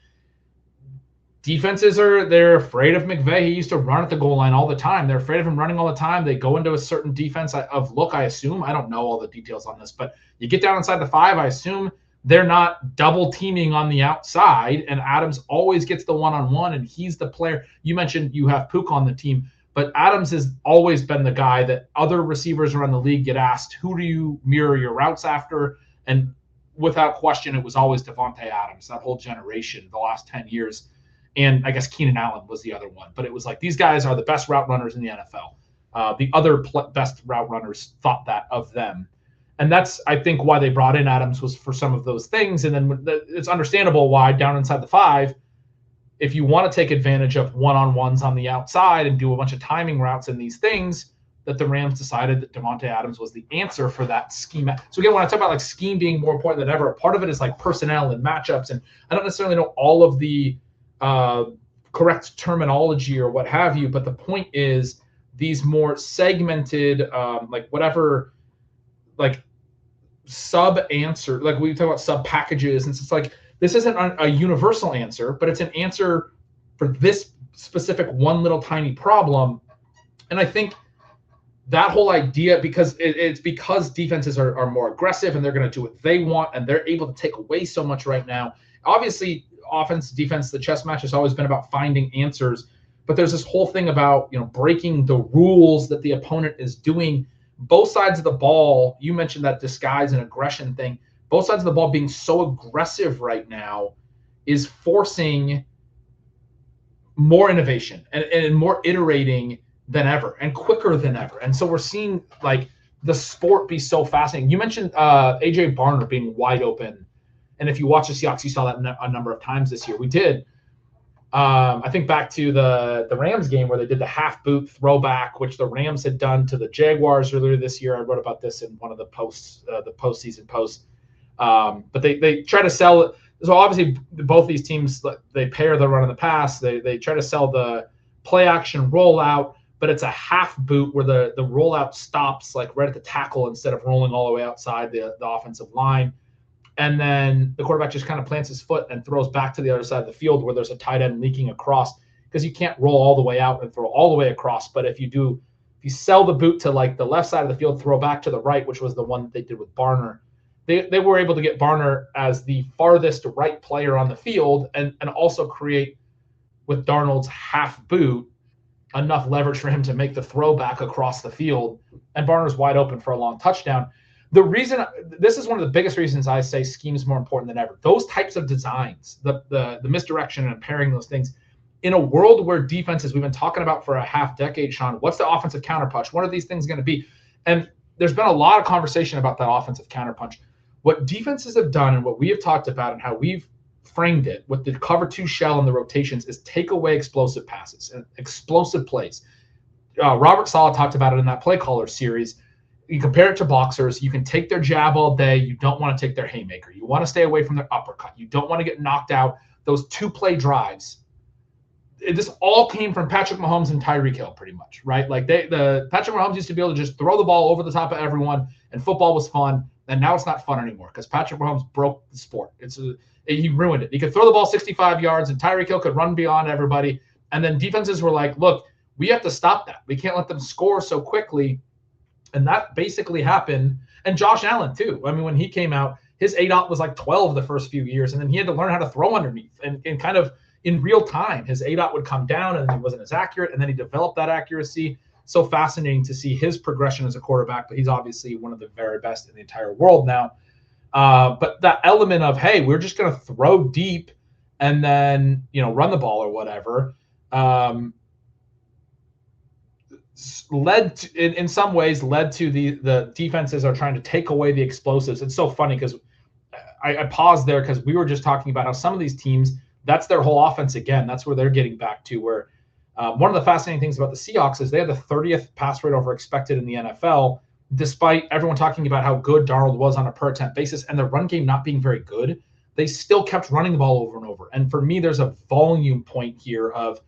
Defenses they're afraid of McVay. He used to run at the goal line all the time. They're afraid of him running all the time. They go into a certain defense of look, I assume. I don't know all the details on this, but you get down inside the 5, I assume they're not double teaming on the outside, and Adams always gets the one-on-one, and he's the player. You mentioned you have Puka on the team, but Adams has always been the guy that other receivers around the league get asked, who do you mirror your routes after? And without question, it was always Devontae Adams, that whole generation, the last 10 years. And I guess Keenan Allen was the other one. But it was like, these guys are the best route runners in the NFL. The other best route runners thought that of them. And that's, I think, why they brought in Adams, was for some of those things. And then it's understandable why down inside the 5, if you want to take advantage of one-on-ones on the outside and do a bunch of timing routes and these things, that the Rams decided that Devontae Adams was the answer for that scheme. So again, when I talk about like scheme being more important than ever, part of it is like personnel and matchups. And I don't necessarily know all of the correct terminology or what have you, but the point is these more segmented, like whatever, like sub answer, like we talk about sub packages, and it's like, this isn't a universal answer, but it's an answer for this specific one little tiny problem. And I think that whole idea, because it's because defenses are more aggressive and they're going to do what they want, and they're able to take away so much right now. Obviously, offense, defense, the chess match has always been about finding answers, but there's this whole thing about, breaking the rules that the opponent is doing. Both sides of the ball, you mentioned that disguise and aggression thing, both sides of the ball being so aggressive right now is forcing more innovation and more iterating than ever and quicker than ever. And so we're seeing like the sport be so fascinating. You mentioned AJ Barner being wide open. And if you watch the Seahawks, you saw that a number of times this year. We did. I think back to the Rams game where they did the half boot throwback, which the Rams had done to the Jaguars earlier this year. I wrote about this in one of the posts, the postseason posts. But they try to sell it. So obviously both these teams, they pair the run and the pass. They try to sell the play action rollout, but it's a half boot where the rollout stops like right at the tackle instead of rolling all the way outside the offensive line. And then the quarterback just kind of plants his foot and throws back to the other side of the field where there's a tight end leaking across, because you can't roll all the way out and throw all the way across. But if you sell the boot to like the left side of the field, throw back to the right, which was the one that they did with Barner, they were able to get Barner as the farthest right player on the field and also create, with Darnold's half boot, enough leverage for him to make the throw back across the field. And Barner's wide open for a long touchdown. The reason, this is one of the biggest reasons I say scheme is more important than ever. Those types of designs, the misdirection and pairing those things, in a world where defenses, we've been talking about for a half decade, Shawn, what's the offensive counterpunch? What are these things going to be? And there's been a lot of conversation about that offensive counterpunch. What defenses have done and what we have talked about and how we've framed it with the cover 2 shell and the rotations is take away explosive passes and explosive plays. Robert Saleh talked about it in that play caller series. You compare it to boxers. You can take their jab all day. You don't want to take their haymaker. You want to stay away from their uppercut. You don't want to get knocked out. Those 2-play drives. This all came from Patrick Mahomes and Tyreek Hill, pretty much, right? Like Patrick Mahomes used to be able to just throw the ball over the top of everyone, and football was fun. And now it's not fun anymore because Patrick Mahomes broke the sport. He ruined it. He could throw the ball 65 yards, and Tyreek Hill could run beyond everybody. And then defenses were like, look, we have to stop that. We can't let them score so quickly. And that basically happened. And Josh Allen, too. I mean, when he came out, his ADOT was like 12 the first few years, and then he had to learn how to throw underneath. And kind of in real time, his ADOT would come down, and he wasn't as accurate, and then he developed that accuracy. So fascinating to see his progression as a quarterback, but he's obviously one of the very best in the entire world now. But that element of, hey, we're just going to throw deep and then, run the ball or whatever, led to, in some ways led to the defenses are trying to take away the explosives. It's so funny because I paused there because we were just talking about how some of these teams, that's their whole offense again. That's where they're getting back to, where one of the fascinating things about the Seahawks is they had the 30th pass rate over expected in the NFL, despite everyone talking about how good Darnold was on a per attempt basis and the run game not being very good. They still kept running the ball over and over. And for me, there's a volume point here of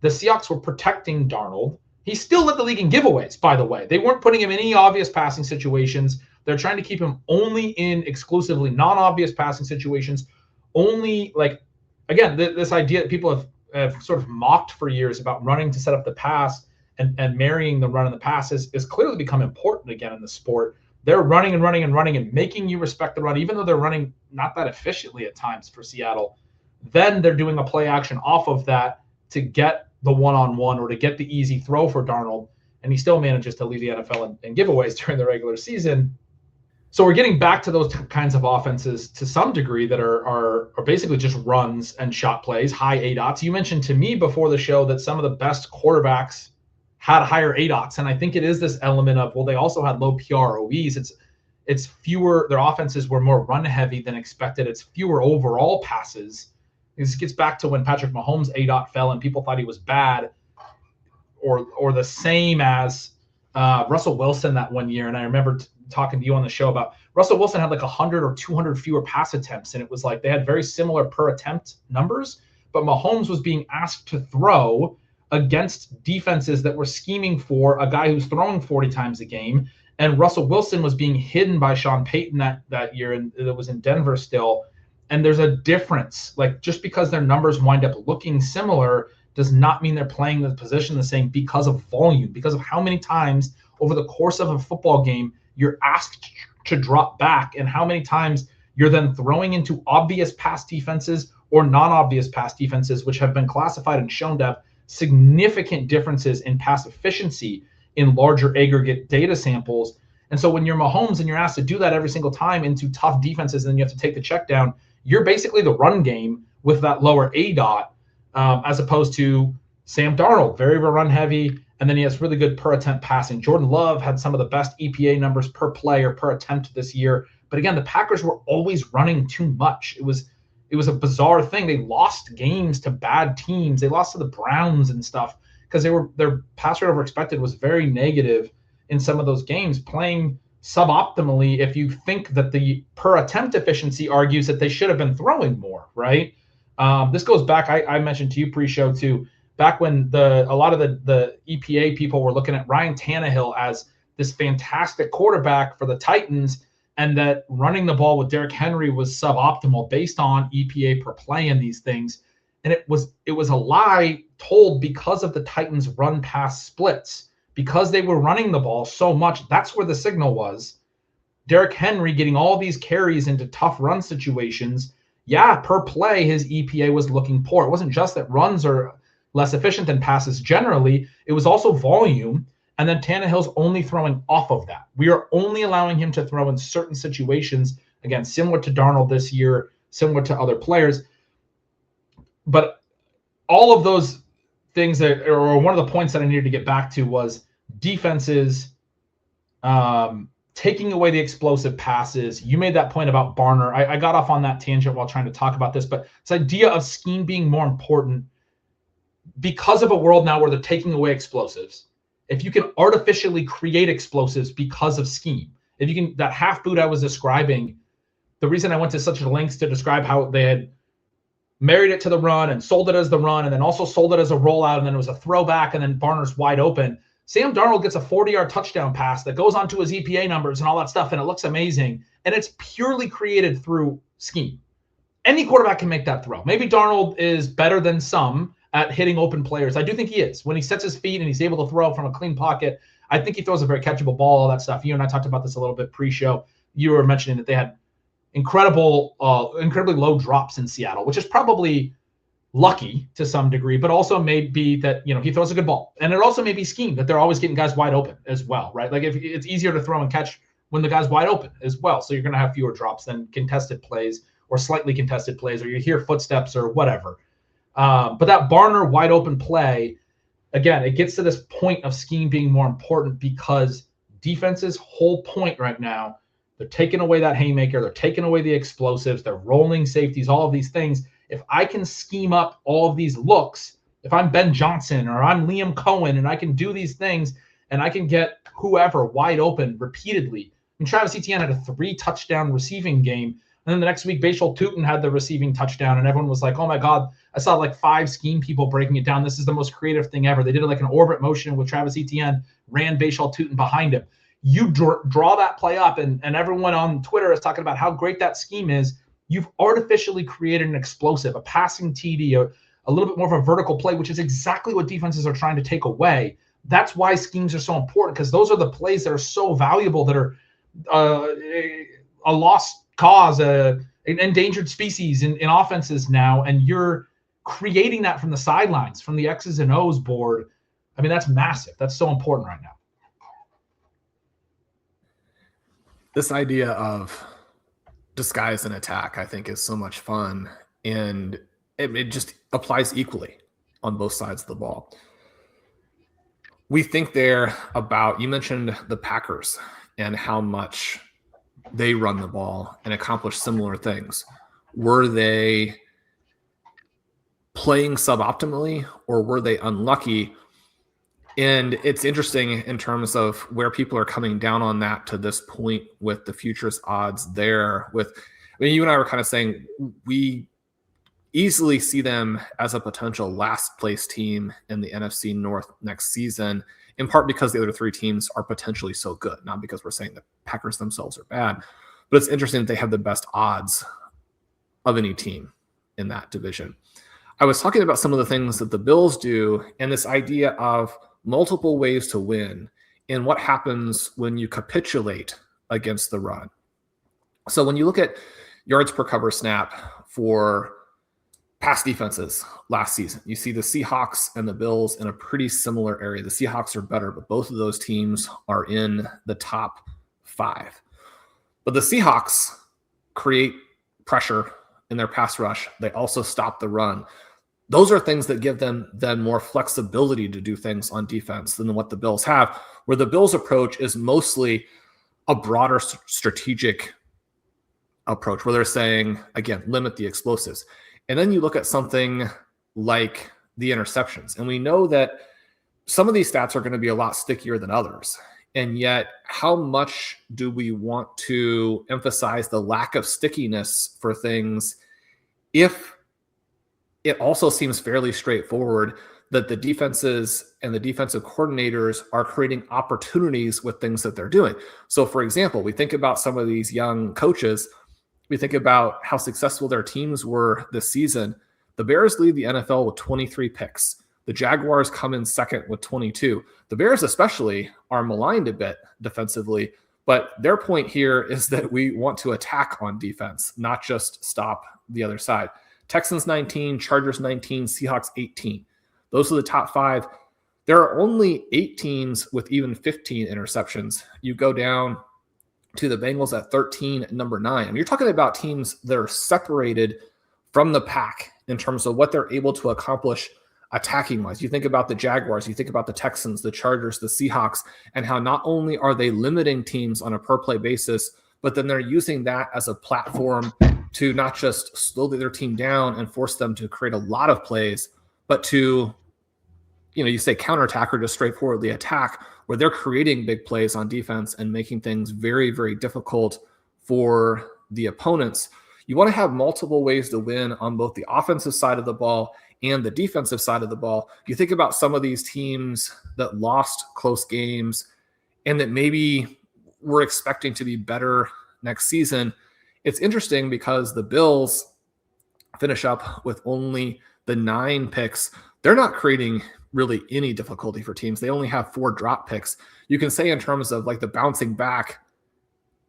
the Seahawks were protecting Darnold. He still led the league in giveaways, by the way. They weren't putting him in any obvious passing situations. They're trying to keep him only in exclusively non-obvious passing situations. Only, again, this idea that people have sort of mocked for years about running to set up the pass and marrying the run and the pass is clearly become important again in the sport. they're running and running and running and making you respect the run, even though they're running not that efficiently at times for Seattle. Then they're doing a play action off of that to get the one-on-one or to get the easy throw for Darnold, and he still manages to lead the NFL in giveaways during the regular season. So we're getting back to those kinds of offenses to some degree that are basically just runs and shot plays, high ADOTs. You mentioned to me before the show that some of the best quarterbacks had higher ADOTs, and I think it is this element of, well, they also had low PROEs. It's fewer, their offenses were more run heavy than expected. It's fewer overall passes. This gets back to when Patrick Mahomes' ADOT fell and people thought he was bad, or the same as Russell Wilson that one year. And I remember talking to you on the show about Russell Wilson had like 100 or 200 fewer pass attempts, and it was like they had very similar per attempt numbers, but Mahomes was being asked to throw against defenses that were scheming for a guy who's throwing 40 times a game, and Russell Wilson was being hidden by Sean Payton that year, and it was in Denver still. And there's a difference. Like, just because their numbers wind up looking similar does not mean they're playing the position the same because of volume, because of how many times over the course of a football game you're asked to drop back, and how many times you're then throwing into obvious pass defenses or non-obvious pass defenses, which have been classified and shown to have significant differences in pass efficiency in larger aggregate data samples. And so when you're Mahomes and you're asked to do that every single time into tough defenses, and then you have to take the check down, you're basically the run game with that lower ADOT, as opposed to Sam Darnold, very run heavy, and then he has really good per attempt passing. Jordan Love had some of the best EPA numbers per play or per attempt this year. But again, the Packers were always running too much. It was a bizarre thing. They lost games to bad teams. They lost to the Browns and stuff because their pass rate over expected was very negative in some of those games, playing suboptimally if you think that the per attempt efficiency argues that they should have been throwing more, right? This goes back, I mentioned to you pre-show too, back when a lot of the EPA people were looking at Ryan Tannehill as this fantastic quarterback for the Titans, and that running the ball with Derrick Henry was suboptimal based on EPA per play and these things. And it was a lie told because of the Titans' run-pass splits. Because they were running the ball so much, that's where the signal was. Derrick Henry getting all these carries into tough run situations. Yeah, per play, his EPA was looking poor. It wasn't just that runs are less efficient than passes generally. It was also volume. And then Tannehill's only throwing off of that. We are only allowing him to throw in certain situations, again, similar to Darnold this year, similar to other players. But all of those things or one of the points that I needed to get back to was defenses taking away the explosive passes. You made that point about Barner. I got off on that tangent while trying to talk about this, but this idea of scheme being more important because of a world now where they're taking away explosives. If you can artificially create explosives because of scheme, if you can, that half boot I was describing, the reason I went to such lengths to describe how they had married it to the run and sold it as the run and then also sold it as a rollout, and then it was a throwback, and then Barner's wide open. Sam Darnold gets a 40-yard touchdown pass that goes onto his EPA numbers and all that stuff, and it looks amazing. And it's purely created through scheme. Any quarterback can make that throw. Maybe Darnold is better than some at hitting open players. I do think he is. When he sets his feet and he's able to throw from a clean pocket, I think he throws a very catchable ball, all that stuff. You and I talked about this a little bit pre-show. You were mentioning that they had incredibly low drops in Seattle, which is probably lucky to some degree, but also may be that, he throws a good ball. And it also may be scheme that they're always getting guys wide open as well, right? Like if it's easier to throw and catch when the guy's wide open as well. So you're going to have fewer drops than contested plays or slightly contested plays, or you hear footsteps or whatever. But that Barner wide open play, again, it gets to this point of scheme being more important because defense's whole point right now, they're taking away that haymaker, they're taking away the explosives, they're rolling safeties, all of these things. If I can scheme up all of these looks, if I'm Ben Johnson or I'm Liam Cohen and I can do these things and I can get whoever wide open repeatedly. And Travis Etienne had a 3-touchdown receiving game. And then the next week, Bashal Tutin had the receiving touchdown, and everyone was like, oh my God, I saw like 5 scheme people breaking it down. This is the most creative thing ever. They did like an orbit motion with Travis Etienne, ran Bashal Tutin behind him. You draw that play up, and everyone on Twitter is talking about how great that scheme is. You've artificially created an explosive, a passing TD, a little bit more of a vertical play, which is exactly what defenses are trying to take away. That's why schemes are so important, because those are the plays that are so valuable, that are a lost cause, an endangered species in offenses now, and you're creating that from the sidelines, from the X's and O's board. I mean, that's massive. That's so important right now. This idea of disguise and attack, I think, is so much fun, and it just applies equally on both sides of the ball. We think there about, you mentioned the Packers and how much they run the ball and accomplish similar things. Were they playing suboptimally, or were they unlucky? And it's interesting in terms of where people are coming down on that to this point with the futures odds there. You and I were kind of saying we easily see them as a potential last place team in the NFC North next season, in part because the other three teams are potentially so good, not because we're saying the Packers themselves are bad. But it's interesting that they have the best odds of any team in that division. I was talking about some of the things that the Bills do, and this idea of multiple ways to win and what happens when you capitulate against the run. So when you look at yards per cover snap for past defenses last season, you see the Seahawks and the Bills in a pretty similar area. The Seahawks are better, but both of those teams are in the top 5. But the Seahawks create pressure in their pass rush. They also stop the run. Those are things that give them then more flexibility to do things on defense than what the Bills have, where the Bills' approach is mostly a broader strategic approach, where they're saying, again, limit the explosives. And then you look at something like the interceptions, and we know that some of these stats are going to be a lot stickier than others. And yet, how much do we want to emphasize the lack of stickiness for things if it also seems fairly straightforward that the defenses and the defensive coordinators are creating opportunities with things that they're doing? So, for example, we think about some of these young coaches. We think about how successful their teams were this season. The Bears lead the NFL with 23 picks. The Jaguars come in second with 22. The Bears especially are maligned a bit defensively, but their point here is that we want to attack on defense, not just stop the other side. Texans 19, Chargers 19, Seahawks 18. Those are the top 5. There are only 8 teams with even 15 interceptions. You go down to the Bengals at 13 and number 9. I mean, you're talking about teams that are separated from the pack in terms of what they're able to accomplish attacking-wise. You think about the Jaguars, you think about the Texans, the Chargers, the Seahawks, and how not only are they limiting teams on a per-play basis, but then they're using that as a platform to not just slow their team down and force them to create a lot of plays, but to, you say counterattack or just straightforwardly attack, where they're creating big plays on defense and making things very, very difficult for the opponents. You want to have multiple ways to win on both the offensive side of the ball and the defensive side of the ball. You think about some of these teams that lost close games and that maybe we're expecting to be better next season. It's interesting because the Bills finish up with only the 9 picks. They're not creating really any difficulty for teams. They only have 4 drop picks. You can say in terms of like the bouncing back,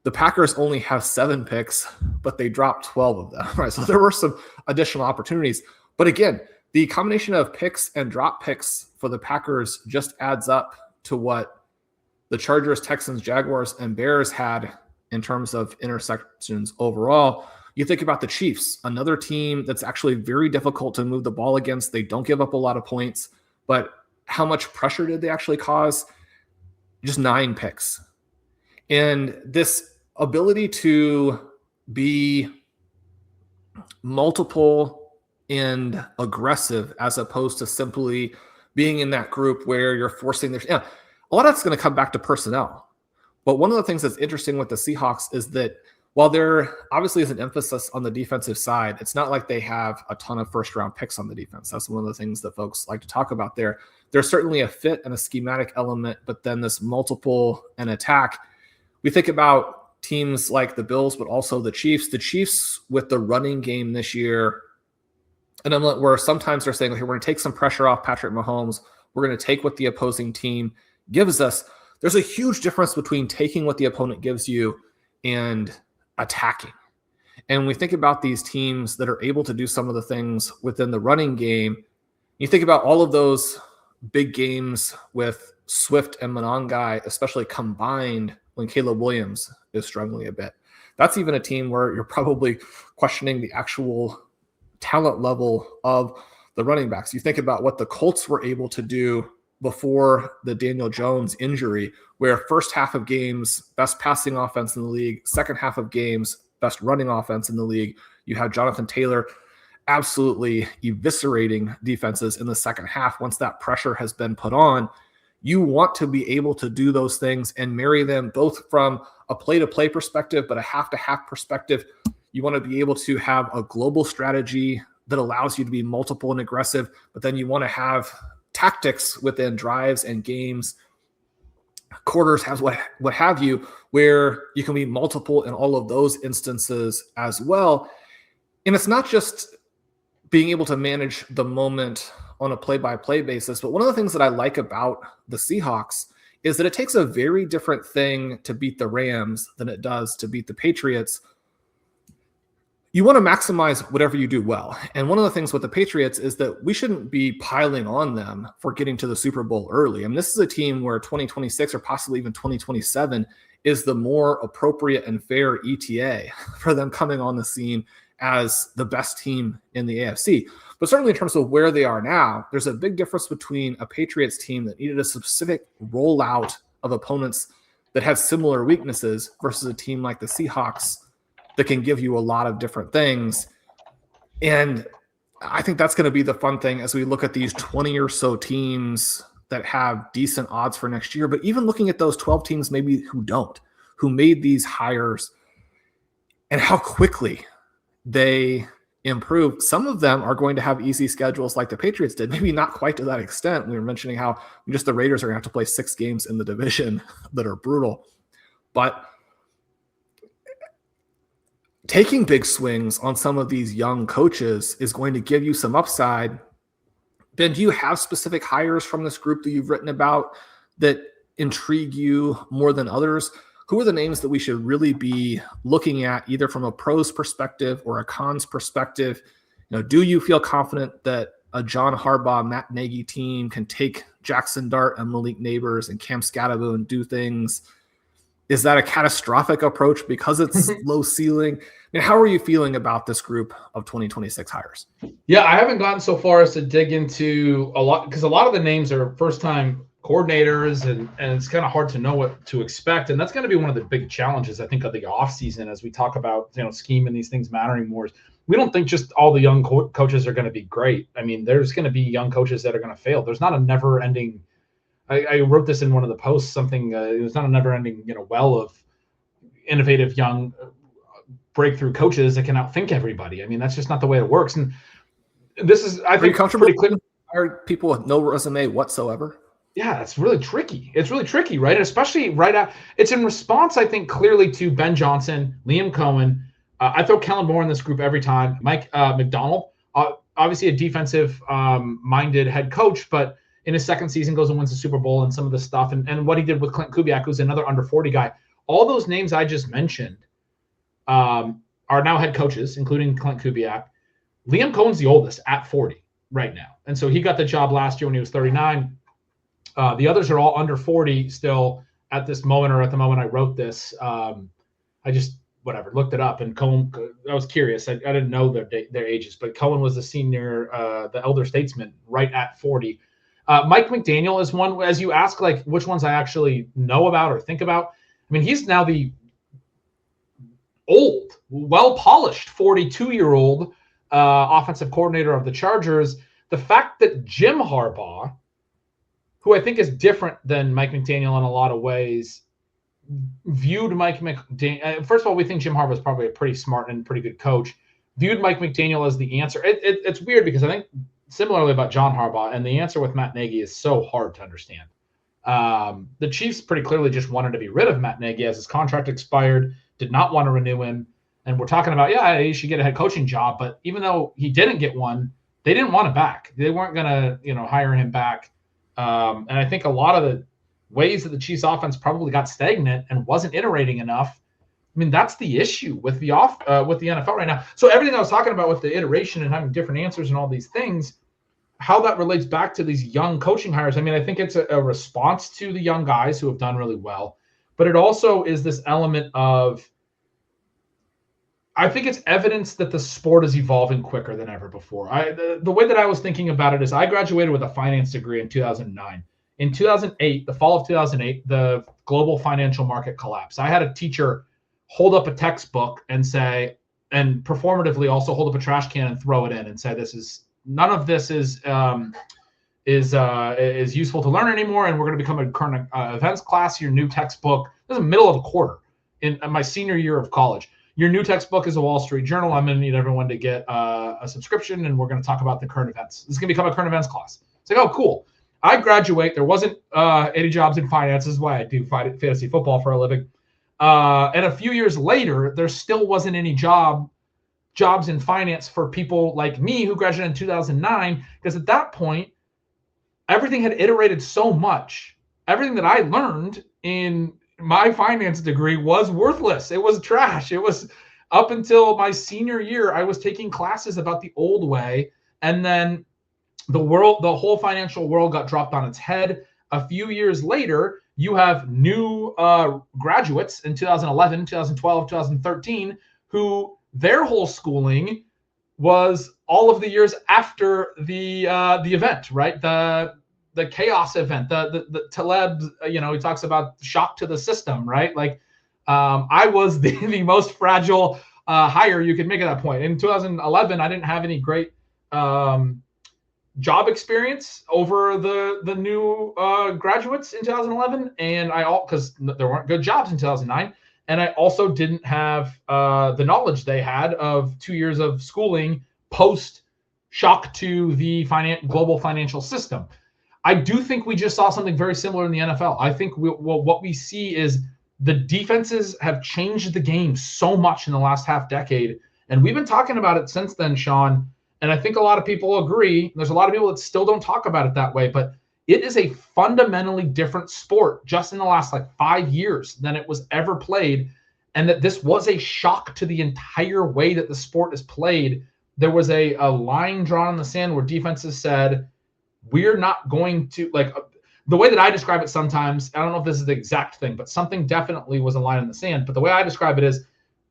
the Packers only have 7 picks, but they dropped 12 of them, right? So there were some additional opportunities. But again, the combination of picks and drop picks for the Packers just adds up to what the Chargers, Texans, Jaguars, and Bears had in terms of interceptions overall. You think about the Chiefs, another team that's actually very difficult to move the ball against. They don't give up a lot of points, but how much pressure did they actually cause? Just 9 picks. And this ability to be multiple and aggressive as opposed to simply being in that group where you're forcing a lot of that's going to come back to personnel. But one of the things that's interesting with the Seahawks is that while there obviously is an emphasis on the defensive side, it's not like they have a ton of first-round picks on the defense. That's one of the things that folks like to talk about there. There's certainly a fit and a schematic element, but then this multiple and attack. We think about teams like the Bills, but also the Chiefs. The Chiefs with the running game this year, and where sometimes they're saying, okay, we're going to take some pressure off Patrick Mahomes. We're going to take what the opposing team gives us. There's a huge difference between taking what the opponent gives you and attacking. And when we think about these teams that are able to do some of the things within the running game, you think about all of those big games with Swift and Monongai, especially combined when Caleb Williams is struggling a bit. That's even a team where you're probably questioning the actual talent level of the running backs. You think about what the Colts were able to do before the Daniel Jones injury, where first half of games, best passing offense in the league, second half of games, best running offense in the league. You have Jonathan Taylor absolutely eviscerating defenses in the second half. Once that pressure has been put on, you want to be able to do those things and marry them both from a play-to-play perspective, but a half-to-half perspective. You want to be able to have a global strategy that allows you to be multiple and aggressive, but then you want to have tactics within drives and games, quarters, has what have you, where you can be multiple in all of those instances as well. And it's not just being able to manage the moment on a play-by-play basis, but one of the things that I like about the Seahawks is that it takes a very different thing to beat the Rams than it does to beat the Patriots. You want to maximize whatever you do well. And one of the things with the Patriots is that we shouldn't be piling on them for getting to the Super Bowl early. I mean, this is a team where 2026 or possibly even 2027 is the more appropriate and fair ETA for them coming on the scene as the best team in the AFC. But certainly in terms of where they are now, there's a big difference between a Patriots team that needed a specific rollout of opponents that had similar weaknesses versus a team like the Seahawks that can give you a lot of different things. And I think that's going to be the fun thing as we look at these 20 or so teams that have decent odds for next year, but even looking at those 12 teams maybe who made these hires and how quickly they improved. Some of them are going to have easy schedules like the Patriots did, maybe not quite to that extent. We were mentioning how just the Raiders are going to have to play 6 games in the division that are brutal. But taking big swings on some of these young coaches is going to give you some upside. Ben, do you have specific hires from this group that you've written about that intrigue you more than others? Who are the names that we should really be looking at, either from a pros perspective or a cons perspective? Do you feel confident that a John Harbaugh, Matt Nagy team can take Jackson Dart and Malik Neighbors and Cam Scatterbo and do things? Is that a catastrophic approach because it's low ceiling? I mean, how are you feeling about this group of 2026 hires? Yeah, I haven't gotten so far as to dig into a lot, because a lot of the names are first-time coordinators, and it's kind of hard to know what to expect. And that's going to be one of the big challenges, I think, of the offseason as we talk about, scheme and these things mattering more. We don't think just all the young coaches are going to be great. I mean, there's going to be young coaches that are going to fail. There's not a never-ending I wrote this in one of the posts, something, it's not a never-ending, well of innovative young breakthrough coaches that can outthink everybody. I mean, that's just not the way it works. And this is, I think, pretty clear. Are people with no resume whatsoever? Yeah, it's really tricky. It's really tricky, right? And especially right out. It's in response, I think, clearly to Ben Johnson, Liam Cohen. I throw Kellen Moore in this group every time. Mike McDonald, obviously a defensive-minded head coach, but in his second season goes and wins the Super Bowl and some of the stuff, and what he did with Clint Kubiak, who's another under 40 guy. All those names I just mentioned are now head coaches, including Clint Kubiak. Liam Cohen's the oldest at 40 right now. And so he got the job last year when he was 39. The others are all under 40 still at this moment, or at the moment I wrote this. I just, looked it up. And Cohen, I was curious. I didn't know their ages, but Cohen was the senior, the elder statesman right at 40. Mike McDaniel is one, as you ask, like which ones I actually know about or think about. I mean, he's now the old, well-polished 42-year-old offensive coordinator of the Chargers. The fact that Jim Harbaugh, who I think is different than Mike McDaniel in a lot of ways, viewed Mike McDaniel. First of all, we think Jim Harbaugh is probably a pretty smart and pretty good coach. Viewed Mike McDaniel as the answer. It's weird because I think similarly about John Harbaugh, and the answer with Matt Nagy is so hard to understand. The Chiefs pretty clearly just wanted to be rid of Matt Nagy as his contract expired, did not want to renew him. And we're talking about, he should get a head coaching job. But even though he didn't get one, they didn't want him back. They weren't going to, hire him back. And I think a lot of the ways that the Chiefs offense probably got stagnant and wasn't iterating enough. I mean, that's the issue with the NFL right now. So everything I was talking about with the iteration and having different answers and all these things, how that relates back to these young coaching hires. I mean, I think it's a response to the young guys who have done really well, but it also is this element of, I think it's evidence that the sport is evolving quicker than ever before. The way that I was thinking about it is I graduated with a finance degree in 2009. In 2008, the fall of 2008, the global financial market collapsed. I had a teacher hold up a textbook and say, and performatively also hold up a trash can and throw it in and say, none of this is useful to learn anymore, and we're going to become a current events class. Your new textbook, this is the middle of a quarter in my senior year of college. Your new textbook is a Wall Street Journal. I'm going to need everyone to get a subscription, and we're going to talk about the current events. This is going to become a current events class. It's like, oh, cool. I graduate. There wasn't any jobs in finance. This is why I do fantasy football for a living. And a few years later, there still wasn't any jobs in finance for people like me who graduated in 2009, because at that point, everything had iterated so much. Everything that I learned in my finance degree was worthless. It was trash. It was up until my senior year, I was taking classes about the old way. And then the whole financial world got dropped on its head. A few years later, you have new graduates in 2011, 2012, 2013, who their whole schooling was all of the years after the event, right? The chaos event, the Taleb, he talks about shock to the system, right? Like I was the most fragile hire you could make at that point. In 2011, I didn't have any great job experience over the new graduates in 2011, and because there weren't good jobs in 2009, and I also didn't have the knowledge they had of 2 years of schooling post shock to the global financial system. I do think we just saw something very similar in the NFL. I think what we see is the defenses have changed the game so much in the last half decade, and we've been talking about it since then, Sean. And I think a lot of people agree. There's a lot of people that still don't talk about it that way, but it is a fundamentally different sport just in the last 5 years than it was ever played. And that this was a shock to the entire way that the sport is played. There was a line drawn in the sand where defenses said, we're not going to, the way that I describe it sometimes, I don't know if this is the exact thing, but something definitely was a line in the sand. But the way I describe it is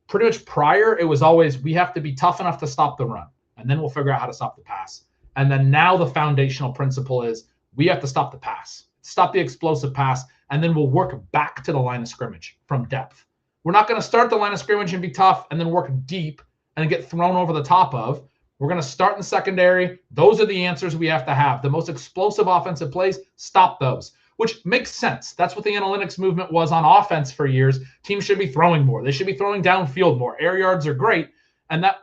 pretty much prior, it was always, we have to be tough enough to stop the run, and then we'll figure out how to stop the pass. And then now the foundational principle is we have to stop the pass, stop the explosive pass, and then we'll work back to the line of scrimmage from depth. We're not going to start the line of scrimmage and be tough and then work deep and get thrown over the top of. We're going to start in the secondary. Those are the answers we have to have. The most explosive offensive plays, stop those, which makes sense. That's what the analytics movement was on offense for years. Teams should be throwing more. They should be throwing downfield more. Air yards are great. And that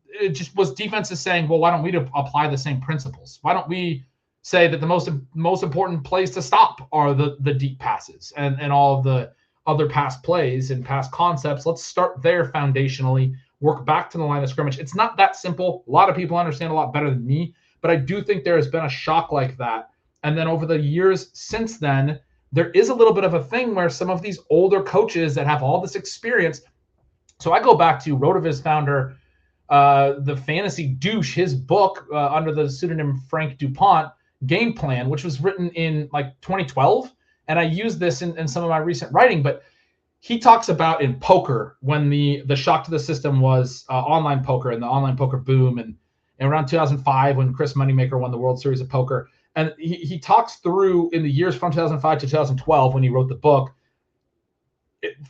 it just was defenses saying, well, why don't we apply the same principles? Why don't we say that the most important plays to stop are the deep passes and all of the other pass plays and pass concepts? Let's start there foundationally, work back to the line of scrimmage. It's not that simple. A lot of people understand a lot better than me, but I do think there has been a shock like that. And then over the years since then, there is a little bit of a thing where some of these older coaches that have all this experience. So I go back to RotoViz founder, the fantasy douche, his book under the pseudonym Frank DuPont, Game Plan, which was written in 2012. And I use this in some of my recent writing, but he talks about in poker when the shock to the system was online poker and the online poker boom, and around 2005 when Chris Moneymaker won the World Series of Poker. And he talks through in the years from 2005 to 2012 when he wrote the book.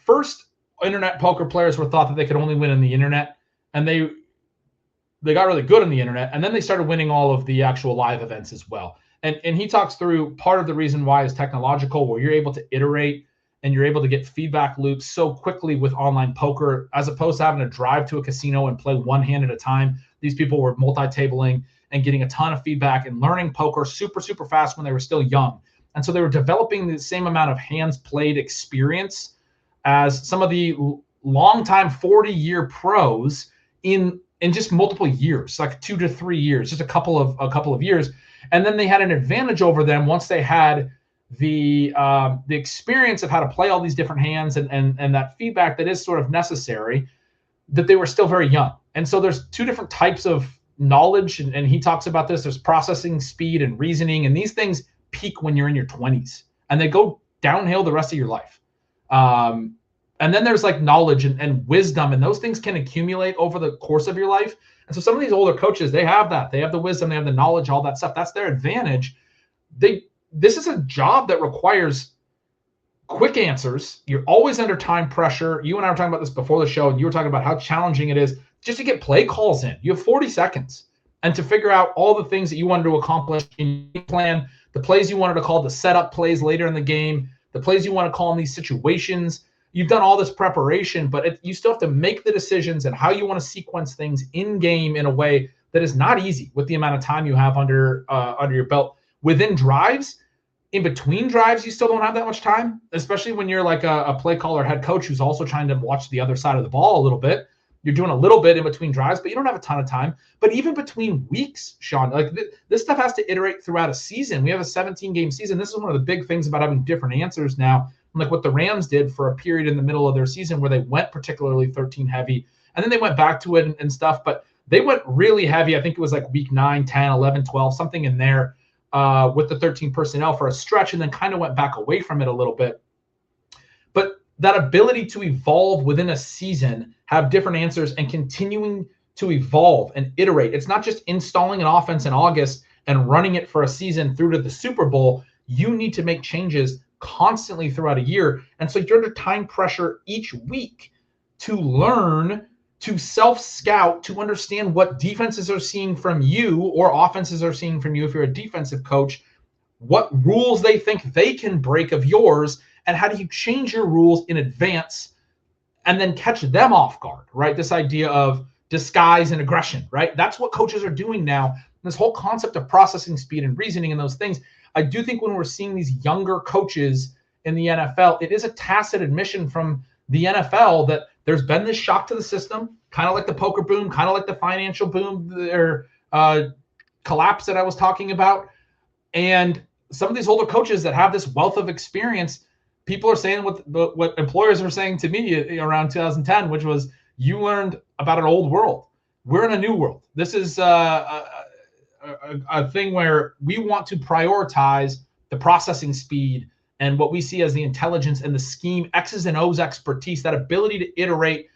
First, internet poker players were thought that they could only win in the internet, and they got really good on the internet, and then they started winning all of the actual live events as well. And he talks through part of the reason why is technological, where you're able to iterate and you're able to get feedback loops so quickly with online poker, as opposed to having to drive to a casino and play one hand at a time. These people were multi-tabling and getting a ton of feedback and learning poker super, super fast when they were still young. And so they were developing the same amount of hands played experience as some of the longtime 40-year pros in just multiple years, 2 to 3 years, just a couple of years. And then they had an advantage over them once they had the experience of how to play all these different hands and that feedback that is sort of necessary, that they were still very young. And so there's two different types of knowledge, and he talks about this. There's processing speed and reasoning, and these things peak when you're in your 20s, and they go downhill the rest of your life. And then there's like knowledge and wisdom, and those things can accumulate over the course of your life. And so some of these older coaches, they have that. They have the wisdom, they have the knowledge, all that stuff. That's their advantage. This is a job that requires quick answers. You're always under time pressure. You and I were talking about this before the show, and you were talking about how challenging it is just to get play calls in. You have 40 seconds. And to figure out all the things that you wanted to accomplish in your plan, the plays you wanted to call, the setup plays later in the game, the plays you want to call in these situations. You've done all this preparation, but you still have to make the decisions and how you want to sequence things in game in a way that is not easy with the amount of time you have under your belt. Within drives, in between drives, you still don't have that much time, especially when you're like a play caller head coach who's also trying to watch the other side of the ball a little bit. You're doing a little bit in between drives, but you don't have a ton of time. But even between weeks, Shawn, like this stuff has to iterate throughout a season. We have a 17-game season. This is one of the big things about having different answers now, like what the Rams did for a period in the middle of their season where they went particularly 13 heavy, and then they went back to it and stuff. But they went really heavy. I think it was like week 9, 10, 11, 12, something in there with the 13 personnel for a stretch, and then kind of went back away from it a little bit. But that ability to evolve within a season, have different answers, and continuing to evolve and iterate. It's not just installing an offense in August and running it for a season through to the Super Bowl. You need to make changes constantly throughout a year. And so you're under time pressure each week to learn, to self-scout, to understand what defenses are seeing from you or offenses are seeing from you if you're a defensive coach, what rules they think they can break of yours, and how do you change your rules in advance and then catch them off guard, right? This idea of disguise and aggression, right? That's what coaches are doing now. This whole concept of processing speed and reasoning and those things. I do think when we're seeing these younger coaches in the NFL, it is a tacit admission from the NFL that there's been this shock to the system, kind of like the poker boom, kind of like the financial boom or collapse that I was talking about. And some of these older coaches that have this wealth of experience, people are saying what employers were saying to me around 2010, which was, you learned about an old world. We're in a new world. This is a thing where we want to prioritize the processing speed and what we see as the intelligence and the scheme, X's and O's expertise, that ability to iterate,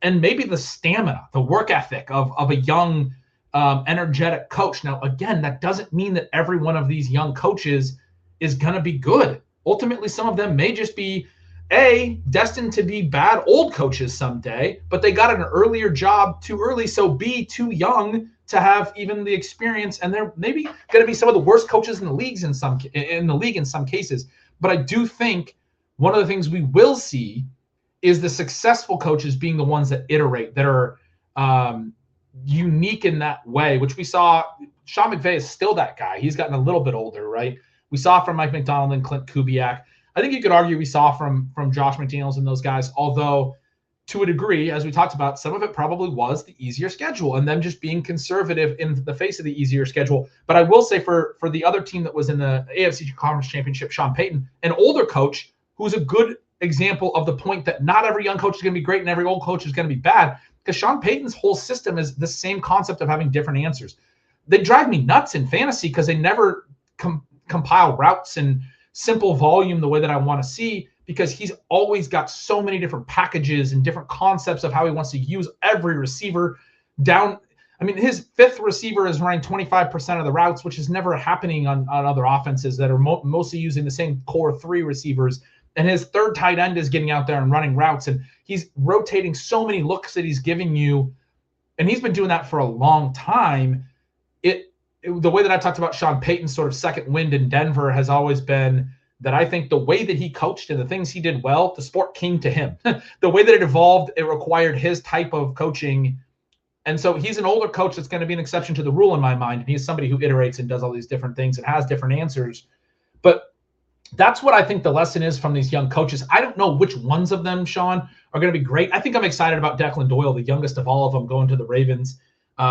and maybe the stamina, the work ethic of a young, energetic coach. Now, again, that doesn't mean that every one of these young coaches is going to be good. Ultimately, some of them may just be, A, destined to be bad old coaches someday, but they got an earlier job too early, so B, too young to have even the experience, and they're maybe going to be some of the worst coaches in the league in some cases. But I do think one of the things we will see is the successful coaches being the ones that iterate, that are unique in that way, which we saw. Sean McVay is still that guy. He's gotten a little bit older, right? We saw from Mike McDonald and Clint Kubiak. I think you could argue we saw from Josh McDaniels and those guys, although to a degree, as we talked about, some of it probably was the easier schedule and them just being conservative in the face of the easier schedule. But I will say for the other team that was in the AFC Conference Championship, Sean Payton, an older coach who's a good example of the point that not every young coach is going to be great and every old coach is going to be bad, because Sean Payton's whole system is the same concept of having different answers. They drive me nuts in fantasy because they never compile routes in simple volume the way that I want to see, because he's always got so many different packages and different concepts of how he wants to use every receiver down. I mean, his fifth receiver is running 25% of the routes, which is never happening on other offenses that are mostly using the same core three receivers. And his third tight end is getting out there and running routes, and he's rotating so many looks that he's giving you. And he's been doing that for a long time. The way that I talked about Sean Payton's sort of second wind in Denver has always been that I think the way that he coached and the things he did well, the sport came to him. The way that it evolved, it required his type of coaching. And so he's an older coach that's going to be an exception to the rule in my mind. And he's somebody who iterates and does all these different things and has different answers. But that's what I think the lesson is from these young coaches. I don't know which ones of them, Shawn, are going to be great. I think I'm excited about Declan Doyle, the youngest of all of them, going to the Ravens.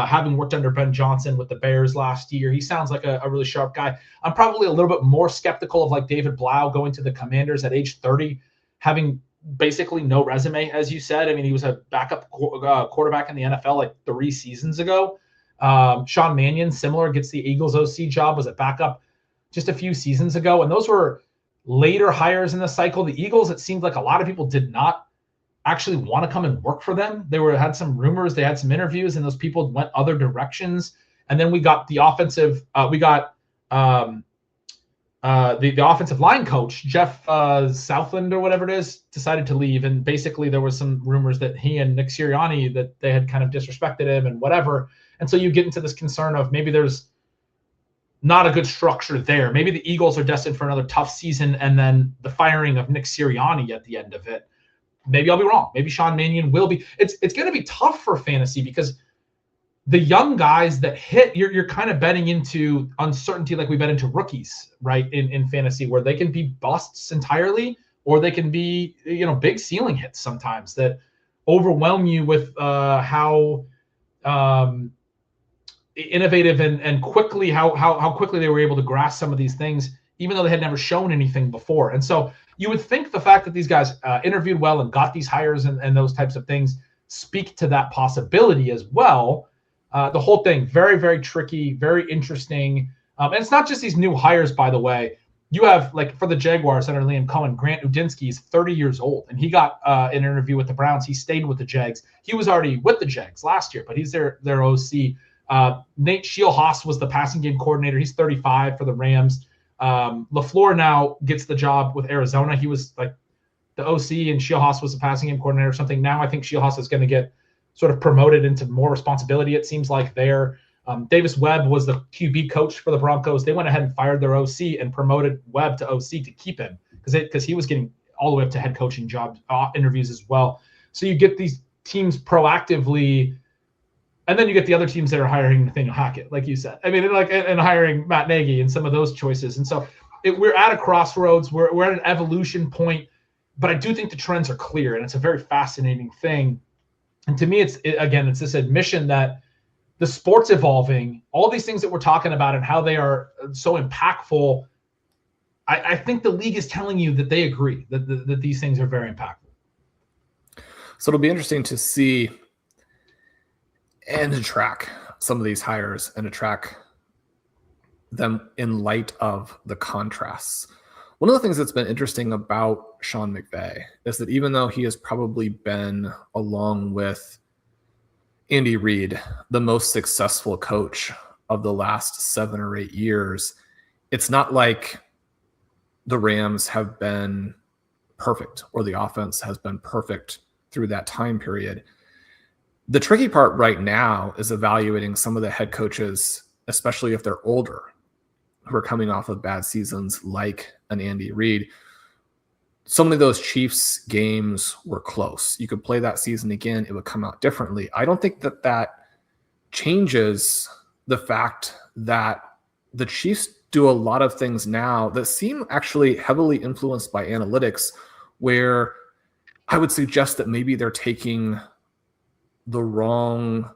having worked under Ben Johnson with the Bears last year. He sounds like a really sharp guy. I'm probably a little bit more skeptical of like David Blau going to the Commanders at age 30, having basically no resume, as you said. I mean, he was a backup quarterback in the NFL like 3 seasons ago. Sean Mannion, similar, gets the Eagles OC job, was a backup just a few seasons ago. And those were later hires in the cycle. The Eagles, it seemed like a lot of people did not actually want to come and work for them. They had some rumors, they had some interviews, and those people went other directions. And then we got the offensive, the offensive line coach, Jeff Southland or whatever it is, decided to leave. And basically there was some rumors that he and Nick Sirianni, that they had kind of disrespected him and whatever. And so you get into this concern of maybe there's not a good structure there. Maybe the Eagles are destined for another tough season, and then the firing of Nick Sirianni at the end of it. Maybe I'll be wrong. Maybe Sean Mannion will be. It's going to be tough for fantasy because the young guys that hit, you're kind of betting into uncertainty like we bet into rookies, right, in fantasy, where they can be busts entirely or they can be, big ceiling hits sometimes that overwhelm you with how innovative and quickly how quickly they were able to grasp some of these things, even though they had never shown anything before. And so you would think the fact that these guys interviewed well and got these hires and those types of things speak to that possibility as well. The whole thing, very, very tricky, very interesting. And it's not just these new hires, by the way. You have, like, for the Jaguars under Liam Cohen, Grant Udinsky is 30 years old, and he got an interview with the Browns. He stayed with the Jags. He was already with the Jags last year, but he's their OC. Nate Scheelhaas was the passing game coordinator. He's 35 for the Rams. LaFleur now gets the job with Arizona. He was like the OC, and Scheelhaas was the passing game coordinator or something. Now I think Scheelhaas is going to get sort of promoted into more responsibility, it seems like, there. Davis Webb was the QB coach for the Broncos. They went ahead and fired their OC and promoted Webb to OC to keep him because he was getting all the way up to head coaching job interviews as well. So you get these teams proactively, and then you get the other teams that are hiring Nathaniel Hackett, like you said. I mean, and hiring Matt Nagy and some of those choices. And so we're at a crossroads. We're at an evolution point, but I do think the trends are clear, and it's a very fascinating thing. And to me, it's this admission that the sport's evolving, all these things that we're talking about and how they are so impactful. I think the league is telling you that they agree that these things are very impactful. So it'll be interesting to see and to track some of these hires and to track them in light of the contrasts. One of the things that's been interesting about Sean McVay is that even though he has probably been, along with Andy Reid, the most successful coach of the last 7 or 8 years, it's not like the Rams have been perfect or the offense has been perfect through that time period. The tricky part right now is evaluating some of the head coaches, especially if they're older, who are coming off of bad seasons like an Andy Reid. So many of those Chiefs games were close. You could play that season again, it would come out differently. I don't think that changes the fact that the Chiefs do a lot of things now that seem actually heavily influenced by analytics, where I would suggest that maybe they're taking the wrong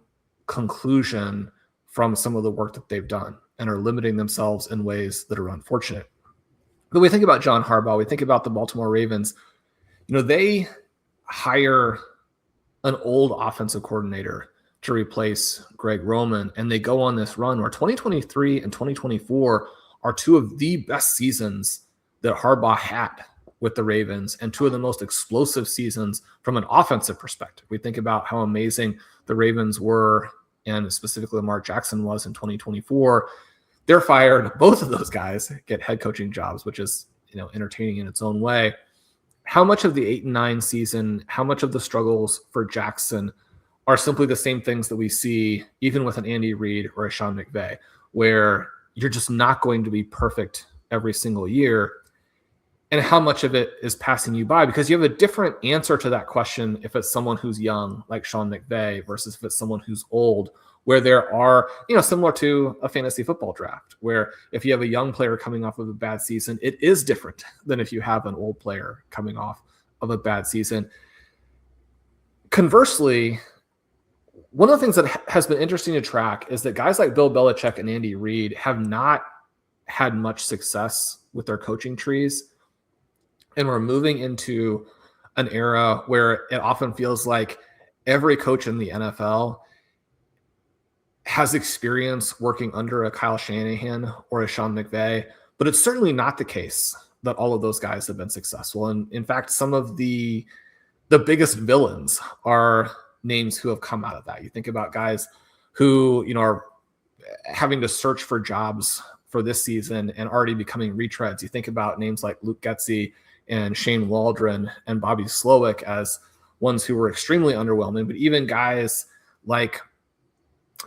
conclusion from some of the work that they've done and are limiting themselves in ways that are unfortunate. But we think about John Harbaugh, we think about the Baltimore Ravens, they hire an old offensive coordinator to replace Greg Roman, and they go on this run where 2023 and 2024 are 2 of the best seasons that Harbaugh had with the Ravens and 2 of the most explosive seasons from an offensive perspective. We think about how amazing the Ravens were, and specifically Lamar Jackson was in 2024. They're fired. Both of those guys get head coaching jobs, which is, entertaining in its own way. How much of the 8-9 season, how much of the struggles for Jackson are simply the same things that we see even with an Andy Reid or a Sean McVay, where you're just not going to be perfect every single year? And how much of it is passing you by? Because you have a different answer to that question if it's someone who's young, like Sean McVay, versus if it's someone who's old, where there are, similar to a fantasy football draft, where if you have a young player coming off of a bad season, it is different than if you have an old player coming off of a bad season. Conversely, one of the things that has been interesting to track is that guys like Bill Belichick and Andy Reid have not had much success with their coaching trees. And we're moving into an era where it often feels like every coach in the NFL has experience working under a Kyle Shanahan or a Sean McVay, but it's certainly not the case that all of those guys have been successful. And in fact, some of the biggest villains are names who have come out of that. You think about guys who, are having to search for jobs for this season and already becoming retreads. You think about names like Luke Getsy and Shane Waldron and Bobby Slowick as ones who were extremely underwhelming, but even guys like